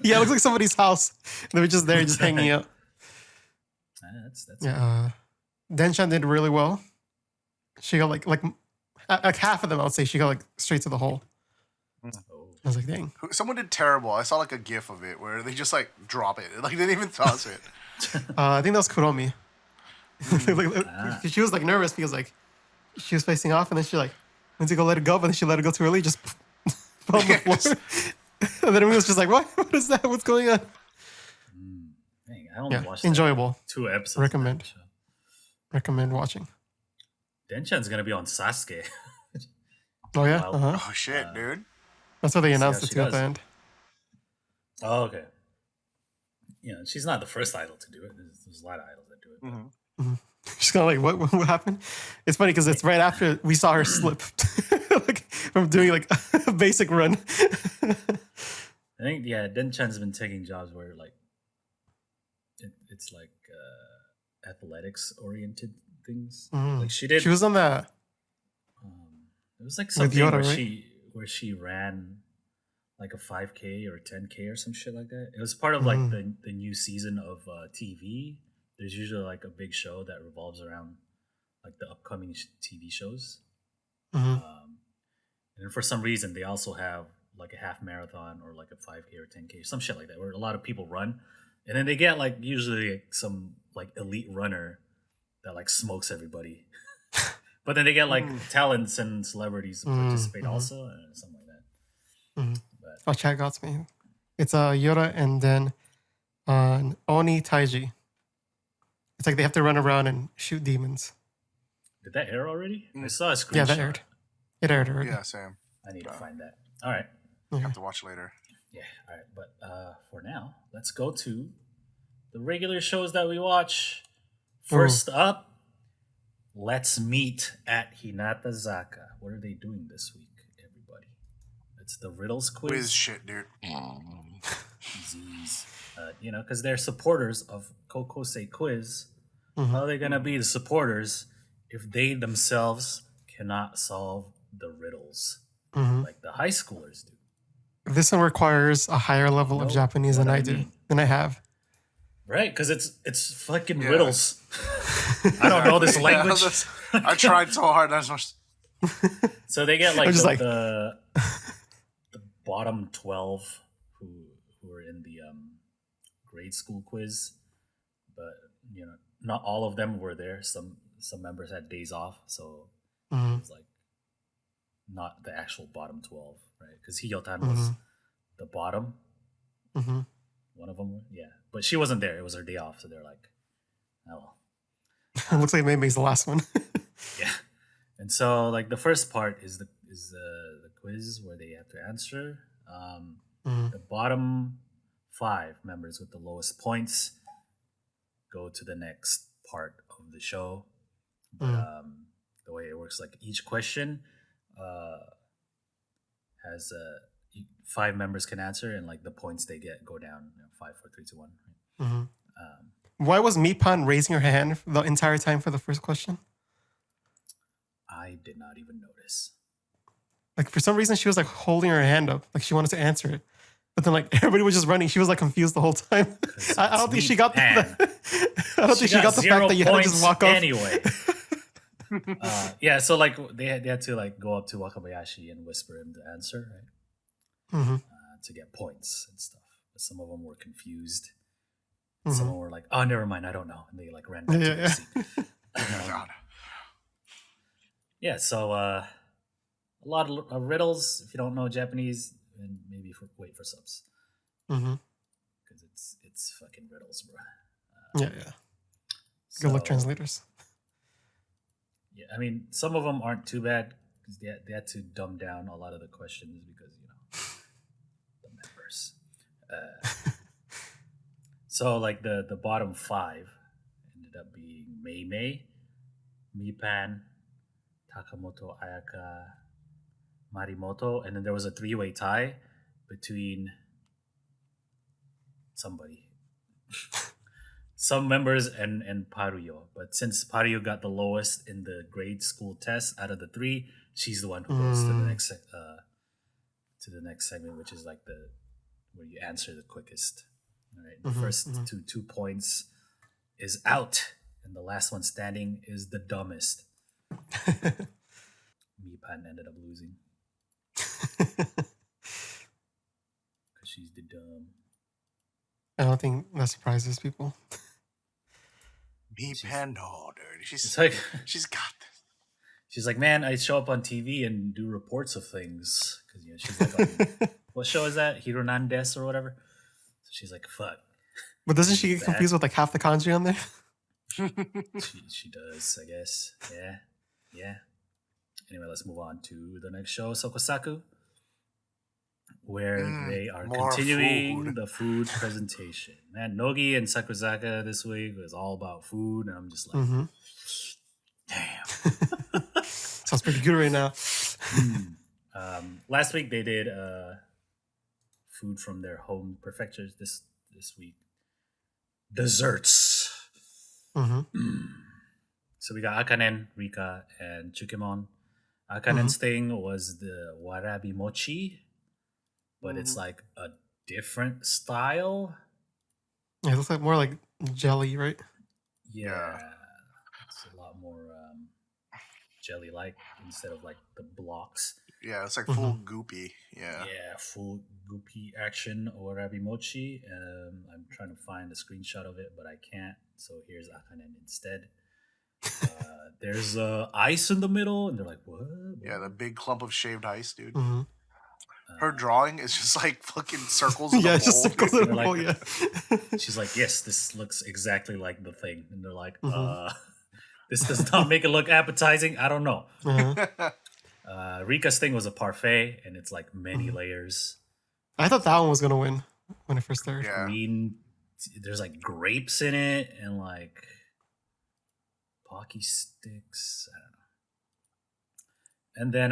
Yeah, it looks like somebody's house. They were just there, just hanging out. That's yeah. Denshan did really well. She got like half of them. I would say she got like straight to the hole. I was like, dang. Someone did terrible. I saw like a GIF of it where they just like drop it. Like they didn't even toss it. I think that was Kuromi. She was like nervous because like she was facing off and then she like went to go let it go, but then she let it go too early, just fell on the floor. And then everyone was just like, what? What is that? What's going on? Dang, I only watched enjoyable. 2 episodes. Recommend watching. Denchan's gonna be on Sasuke. Oh yeah. Oh shit, dude. That's how they announced it too at the end. Oh, okay. She's not the first idol to do it. There's a lot of idols that do it. Mm-hmm. She's kind of like, what happened? It's funny because it's right after we saw her slip like, from doing like a basic run. I think Denchan's been taking jobs where like it's like athletics oriented things. Like she was on that. It was like something Yoda, where she ran like a 5K or 10K or some shit like that. It was part of like the new season of TV. There's usually like a big show that revolves around like the upcoming TV shows. And for some reason, they also have like a half marathon or like a 5K or 10K, some shit like that, where a lot of people run. And then they get like usually like, some like elite runner that like smokes everybody. But then they get like talents and celebrities to participate also, and something like that. Oh, chat got me. It's Yora and then Oni Taiji. It's like they have to run around and shoot demons. Did that air already? I saw a screenshot. Yeah, that aired. It aired already. Yeah, same. I need to find that. All right. I have to watch later. Yeah, all right. But for now, let's go to the regular shows that we watch. First up, let's meet at Hinatazaka. What are they doing this week, everybody? It's the riddles quiz. Quiz shit, dude. Z's. Because they're supporters of Kokosei Quiz. How are they going to be the supporters if they themselves cannot solve the riddles like the high schoolers do? This one requires a higher level of Japanese than I do, than I have. Right, because it's fucking riddles. I don't know this language. I tried so hard. So they get like the the bottom 12 who are in the grade school quiz, but not all of them were there. Some members had days off, so it was like not the actual bottom 12, right? Because Hiyotan was the bottom. One of them, but she wasn't there. It was her day off, so they're like, oh well. It looks like maybe the last one. Yeah, and so like the first part is the quiz where they have to answer. The bottom 5 members with the lowest points go to the next part of the show. But the way it works, like each question has 5 members can answer, and like the points they get go down 5, 4, 3, 2, 1. Right? Why was Mipan raising her hand the entire time for the first question? I did not even notice. Like for some reason she was like holding her hand up, like she wanted to answer it, but then like everybody was just running. She was like confused the whole time. I don't think she got I don't think she got the fact that you had to just walk off anyway. So like they had to like go up to Wakabayashi and whisper him the answer, right? To get points and stuff. But some of them were confused. Some of them were like, "Oh, never mind, I don't know," and they like ran back to their seat. So a lot of riddles. If you don't know Japanese, and maybe wait for subs, because it's fucking riddles, bro. Good luck, translators. Yeah, I mean, some of them aren't too bad because they had to dumb down a lot of the questions because the members. So like the bottom 5 ended up being Mei, Mipan, Takamoto, Ayaka, Marimoto, and then there was a 3-way tie between somebody. Some members and Paruyo. But since Paruyo got the lowest in the grade school test out of the 3, she's the one who goes to the next segment, which is like where you answer the quickest. All right. The first 2 points is out, and the last one standing is the dumbest. Mipan ended up losing. she's the dumb. I don't think that surprises people. Me Pando, dude. It's like She's got this. she's like, man, I show up on TV and do reports of things because she's like, on, what show is that? Hironandes or whatever. So she's like, fuck. But doesn't she get confused with like half the kanji on there? She does, I guess. Yeah. Anyway, let's move on to the next show, Sokosaku, where they are continuing the food presentation. Man, Nogi and Sakurazaka this week was all about food, and I'm just like, damn. Sounds pretty good right now. Last week they did food from their home prefectures. This week, desserts. So we got Akanen, Rika, and Chukemon. Akanen's thing was the warabi mochi, but it's like a different style. Yeah, it looks like more like jelly, right? Yeah. It's a lot more jelly-like instead of like the blocks. Yeah, it's like full goopy. Yeah. Yeah, full goopy action warabi mochi. I'm trying to find a screenshot of it, but I can't. So here's Akanen instead. There's ice in the middle, and they're like, what? Yeah, the big clump of shaved ice, dude. Mm-hmm. Her drawing is just like fucking circles in Yeah, the it's just bowl. circles in the bowl, yeah. She's like, yes, this looks exactly like the thing. And they're like, this does not make it look appetizing. I don't know. Rika's thing was a parfait, and it's like many layers. I thought that one was going to win when it first started. Yeah. Green, there's like grapes in it, and like Pocky sticks. I don't know. And then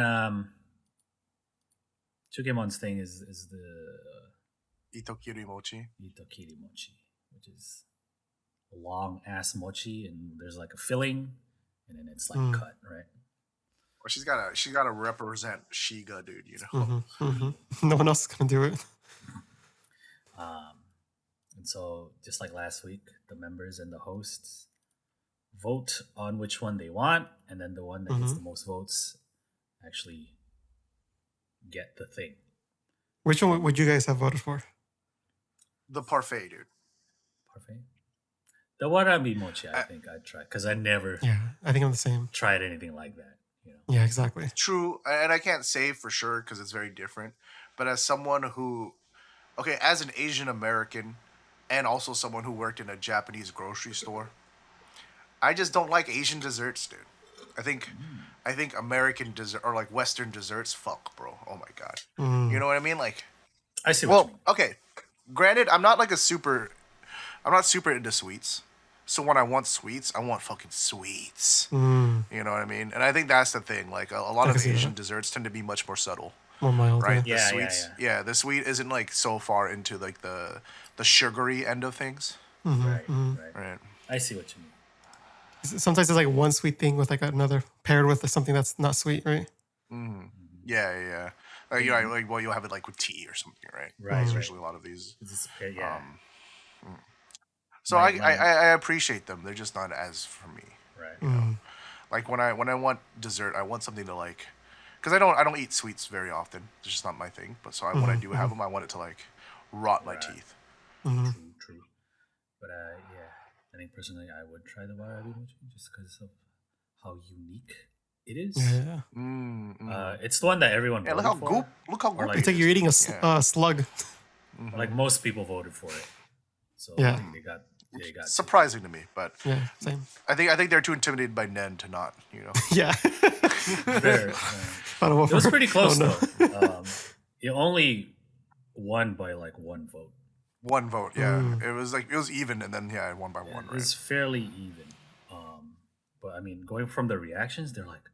Chukemon's thing is the Itokiri mochi. Itokiri mochi, which is a long ass mochi, and there's like a filling, and then it's like cut, right? Well, she's gotta represent Shiga, dude. You know. No one else is gonna do it. And so just like last week, the members and the hosts vote on which one they want, and then the one that gets the most votes actually get the thing. Which one would you guys have voted for? The parfait, dude. Parfait? The warabi mochi, I think I'd try, because I never I think I'm the same. tried anything like that. You know? Yeah, exactly. True, and I can't say for sure because it's very different. But as someone who, as an Asian American, and also someone who worked in a Japanese grocery store, I just don't like Asian desserts, dude. I think American dessert or like Western desserts, fuck, bro. Oh my god, you know what I mean? Like, I see what you mean. Okay, granted, I'm not super into sweets. So when I want sweets, I want fucking sweets. You know what I mean? And I think that's the thing. Like a lot of Asian desserts tend to be much more subtle. More mild, right? Yeah. The sweets, the sweet isn't like so far into like the sugary end of things. Right. I see what you mean. Sometimes it's like one sweet thing with like another paired with something that's not sweet, right? Yeah. Like, you'll have it like with tea or something, right? Right. Usually a lot of these. So Right. I appreciate them. They're just not as for me. Right. You know? Like when I want dessert, I want something to like, because I don't eat sweets very often. It's just not my thing. But so when I do have them, I want it to like rot my teeth. True. But I think personally I would try the warabi mochi just because of how unique it is. Yeah. It's the one that everyone voted for. Look how goopy. Like, it's like you're eating a slug. Like most people voted for it. So Yeah. I think they got surprising to me, but Yeah, same. I think they're too intimidated by Nen to not, you know. Yeah. Fair. It was pretty close though. It only won by like one vote. One vote, yeah. It was even, and then it won by one, It right? was fairly even. But I mean, going from the reactions, they're like,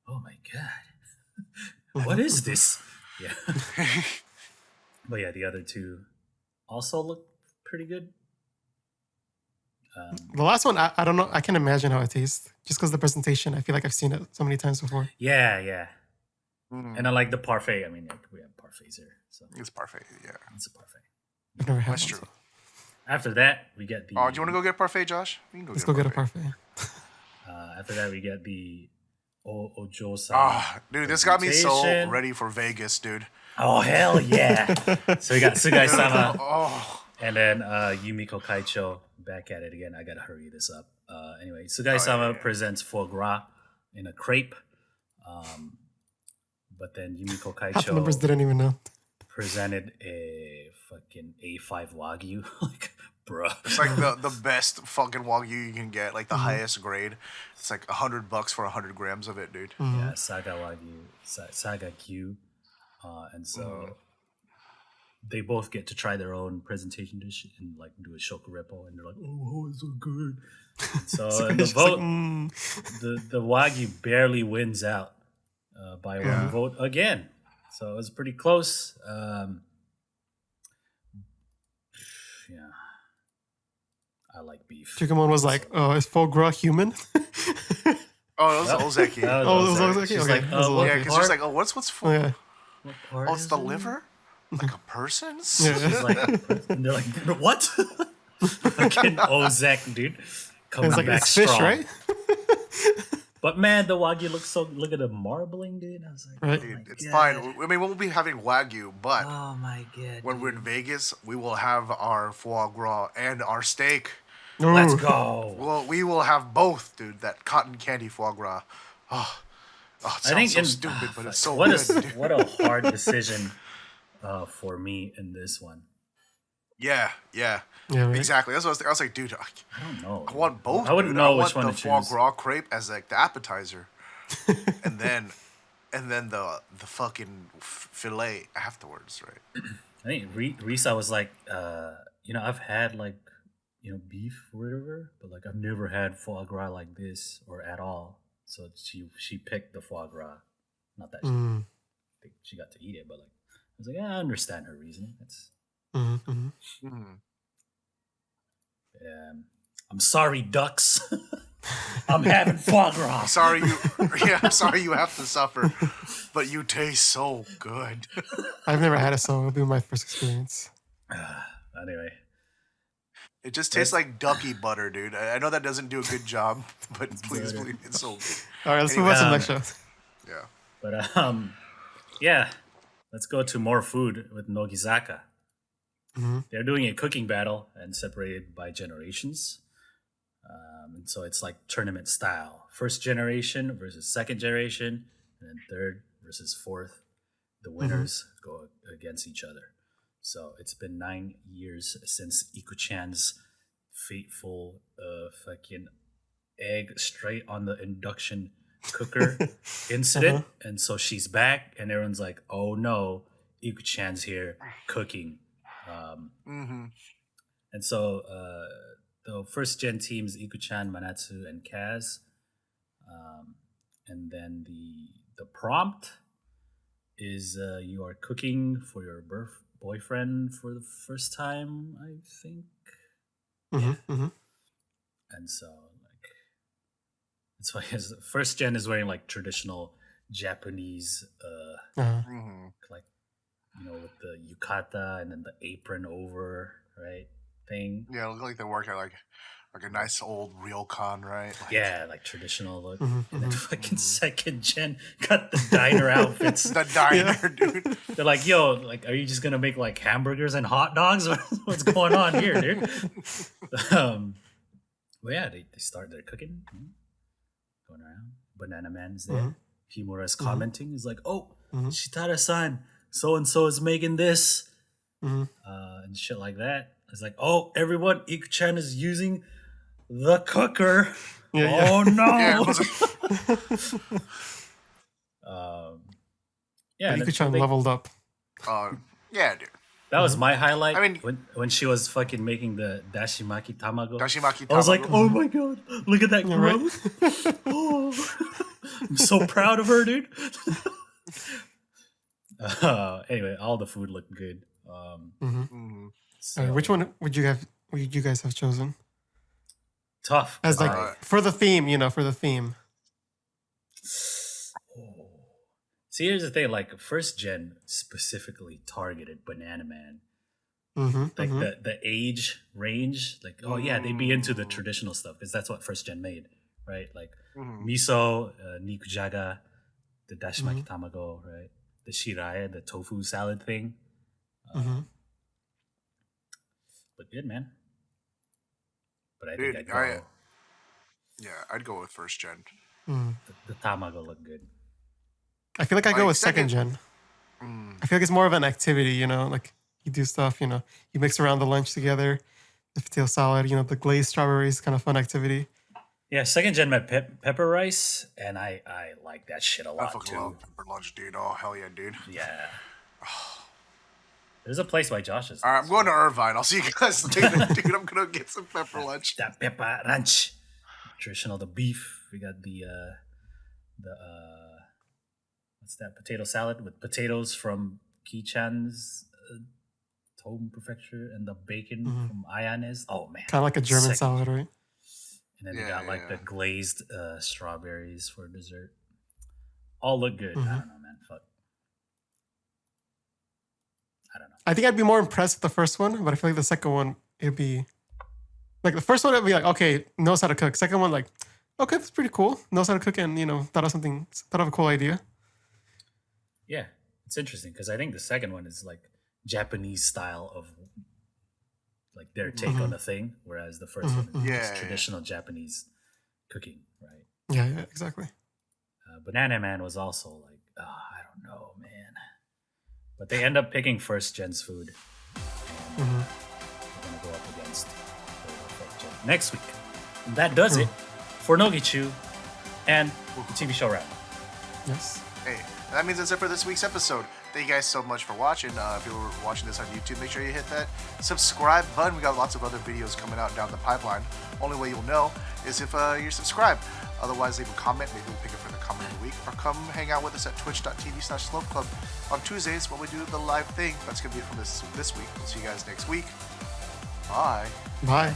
"Oh my god, what is this?" Yeah. But yeah, the other two also look pretty good. The last one, I don't know. I can imagine how it tastes just because the presentation. I feel like I've seen it so many times before. Yeah. And I like the parfait. I mean, like, we have parfaits here, so It's parfait, yeah. it's a parfait. I've never had That's one. true. After that, we get the. Oh, do you want to go get a parfait, Josh? We can Let's go get a parfait. After that, we get the Ojo-sama. Dude, this got me so presentation. ready for Vegas, dude. Oh hell yeah! So we got Sugai-sama, Oh, and then Yumiko Kaicho back at it again. I gotta hurry this up. Anyway, Sugai-sama presents foie gras in a crepe, but then Yumiko Half the members Kaicho didn't even know. presented a fucking A5 Wagyu. Like, bruh. it's like the best fucking wagyu you can get, like the highest grade. It's like $100 for 100 grams of it, dude. Yeah, Saga Wagyu, Saga Q. And so they both get to try their own presentation dish and like do a shokurepo, and they're like, "Oh, it's so good." And so in the It's vote, like, the Wagyu barely wins out by one vote again. So it was pretty close. Yeah, I like beef. Chickamon was like, "Oh, is foie gras human?" Oh, that was Ozeki. That Oh, was it was Ozeki. Ozeki, She's okay. like, It was what Yeah, Ozeki. because part? she's like, oh, what's Oh for? yeah. What part Oh, it's is the it? liver? Like a person's? Yeah. She's like, and they're like, what? Fucking Ozek, dude, coming It's like back it's strong. fish, right? But man, the Wagyu looks so. Look at the marbling, dude. I was like, Right. oh my Dude, it's God. fine. I mean, we'll be having Wagyu, but Oh my god. when we're in Vegas, we will have our foie gras and our steak. Let's Ooh. go. Well, we will have both, dude. That cotton candy foie gras. Oh, it sounds so stupid, but it's so what good, dude. what a hard decision for me in this one. Yeah, Yeah, right. exactly. That's what I was like, dude. I don't know. I want both. I wouldn't dude. know I which want one the to foie choose. gras crepe as like the appetizer, and then the fucking fillet afterwards, right? I think Risa was like, I've had like, beef or whatever, but like I've never had foie gras like this or at all. So she picked the foie gras. Not that she got to eat it, but like I was like, yeah, I understand her reasoning. That's I'm sorry, ducks. I'm having foie gras. I'm sorry you have to suffer, but you taste so good. I've never had it, so it'll be my first experience. Anyway, It just tastes like ducky butter, dude. I know that doesn't do a good job, but please butter. believe me, it's so good. All right, let's move on to the next show. Yeah. but yeah, let's go to more food with Nogizaka. They're doing a cooking battle and separated by generations. And so it's like tournament style. First generation versus second generation, and then third versus fourth. The winners go against each other. So it's been 9 years since Iko-chan's fateful fucking egg straight on the induction cooker incident. And so she's back, and everyone's like, oh no, Iko-chan's here cooking. And so the first gen teams, Iko-chan, Manatsu, and Kaz. And then the prompt is you are cooking for your boyfriend for the first time, I think. And so like it's funny, the first gen is wearing like traditional Japanese like with the yukata and then the apron over, right, thing. Yeah, it look like they work at like a nice old ryokan, right? Like, Yeah, like traditional look. And then fucking second gen got the diner outfits. the diner, dude. They're like, yo, like, are you just gonna make like hamburgers and hot dogs? What's going on here, dude? Well, yeah, they start their cooking, going around. Banana Man's there. Himura's commenting. He's like, oh, Shitara-san, so and so is making this, and shit like that. It's like, oh, everyone, Iko-chan is using the cooker. Oh no! Yeah, Yeah, Iko-chan leveled up. yeah, dude. that was my highlight. I mean- when she was fucking making the dashimaki tamago. Dashimaki I was like, tamago. oh my god, look at that Yeah, right? growth. Oh, I'm so proud of her, dude. Anyway, all the food looked good. So All right, which one would you guys have chosen? tough. As like for the theme, for the theme. See, here's the thing: like first gen specifically targeted Banana Man. Like the age range, like oh yeah, they'd be into the traditional stuff because that's what first gen made, right? Like Mhm. miso, nikujaga, the dashimaki tamago, right? The shirai, the tofu salad thing. Look good, man. But I think Dude, I'd go with first gen. the tamago looked good. I feel like I go Like with second gen. I feel like it's more of an activity, you know, like you do stuff, you know, you mix around the lunch together, the potato salad, you know, the glazed strawberries, kind of fun activity. Yeah, second gen met pepper rice, and I like that shit a I lot fucking too. love pepper lunch, dude. Oh hell yeah, dude. Yeah. There's a place by Josh's. All right, I'm going to Irvine. I'll see you guys later, dude. I'm gonna get some pepper lunch. That pepper ranch. Traditional, the beef. We got the what's that, potato salad with potatoes from Kichan's home prefecture and the bacon from Ayanes. Oh man, Kind of like a German second. salad, right? And then they got like the glazed strawberries for dessert. All look good. I don't know, man. Fuck. I don't know. I think I'd be more impressed with the first one, but I feel like the second one, it'd be like the first one, it'd be like, okay, knows how to cook. Second one, like, okay, that's pretty cool. Knows how to cook and, you know, thought of a cool idea. Yeah, it's interesting because I think the second one is like Japanese style of like their take on the thing, whereas the first one is traditional Japanese cooking, right? Yeah, exactly. Banana Man was also like, I don't know, man. But they end up picking first gen's food. And we're going to go up against fourth gen next week. And that does it for Nogichu and the TV show wrap. Yes. Hey, that means that's it for this week's episode. Thank you guys so much for watching. If you were watching this on YouTube, make sure you hit that subscribe button. We got lots of other videos coming out down the pipeline. Only way you'll know is if you're subscribed. Otherwise, leave a comment. Maybe we'll pick it for the comment of the week. Or come hang out with us at twitch.tv/slopeclub on Tuesdays when we do the live thing. That's going to be it from this week. We'll see you guys next week. Bye. Bye.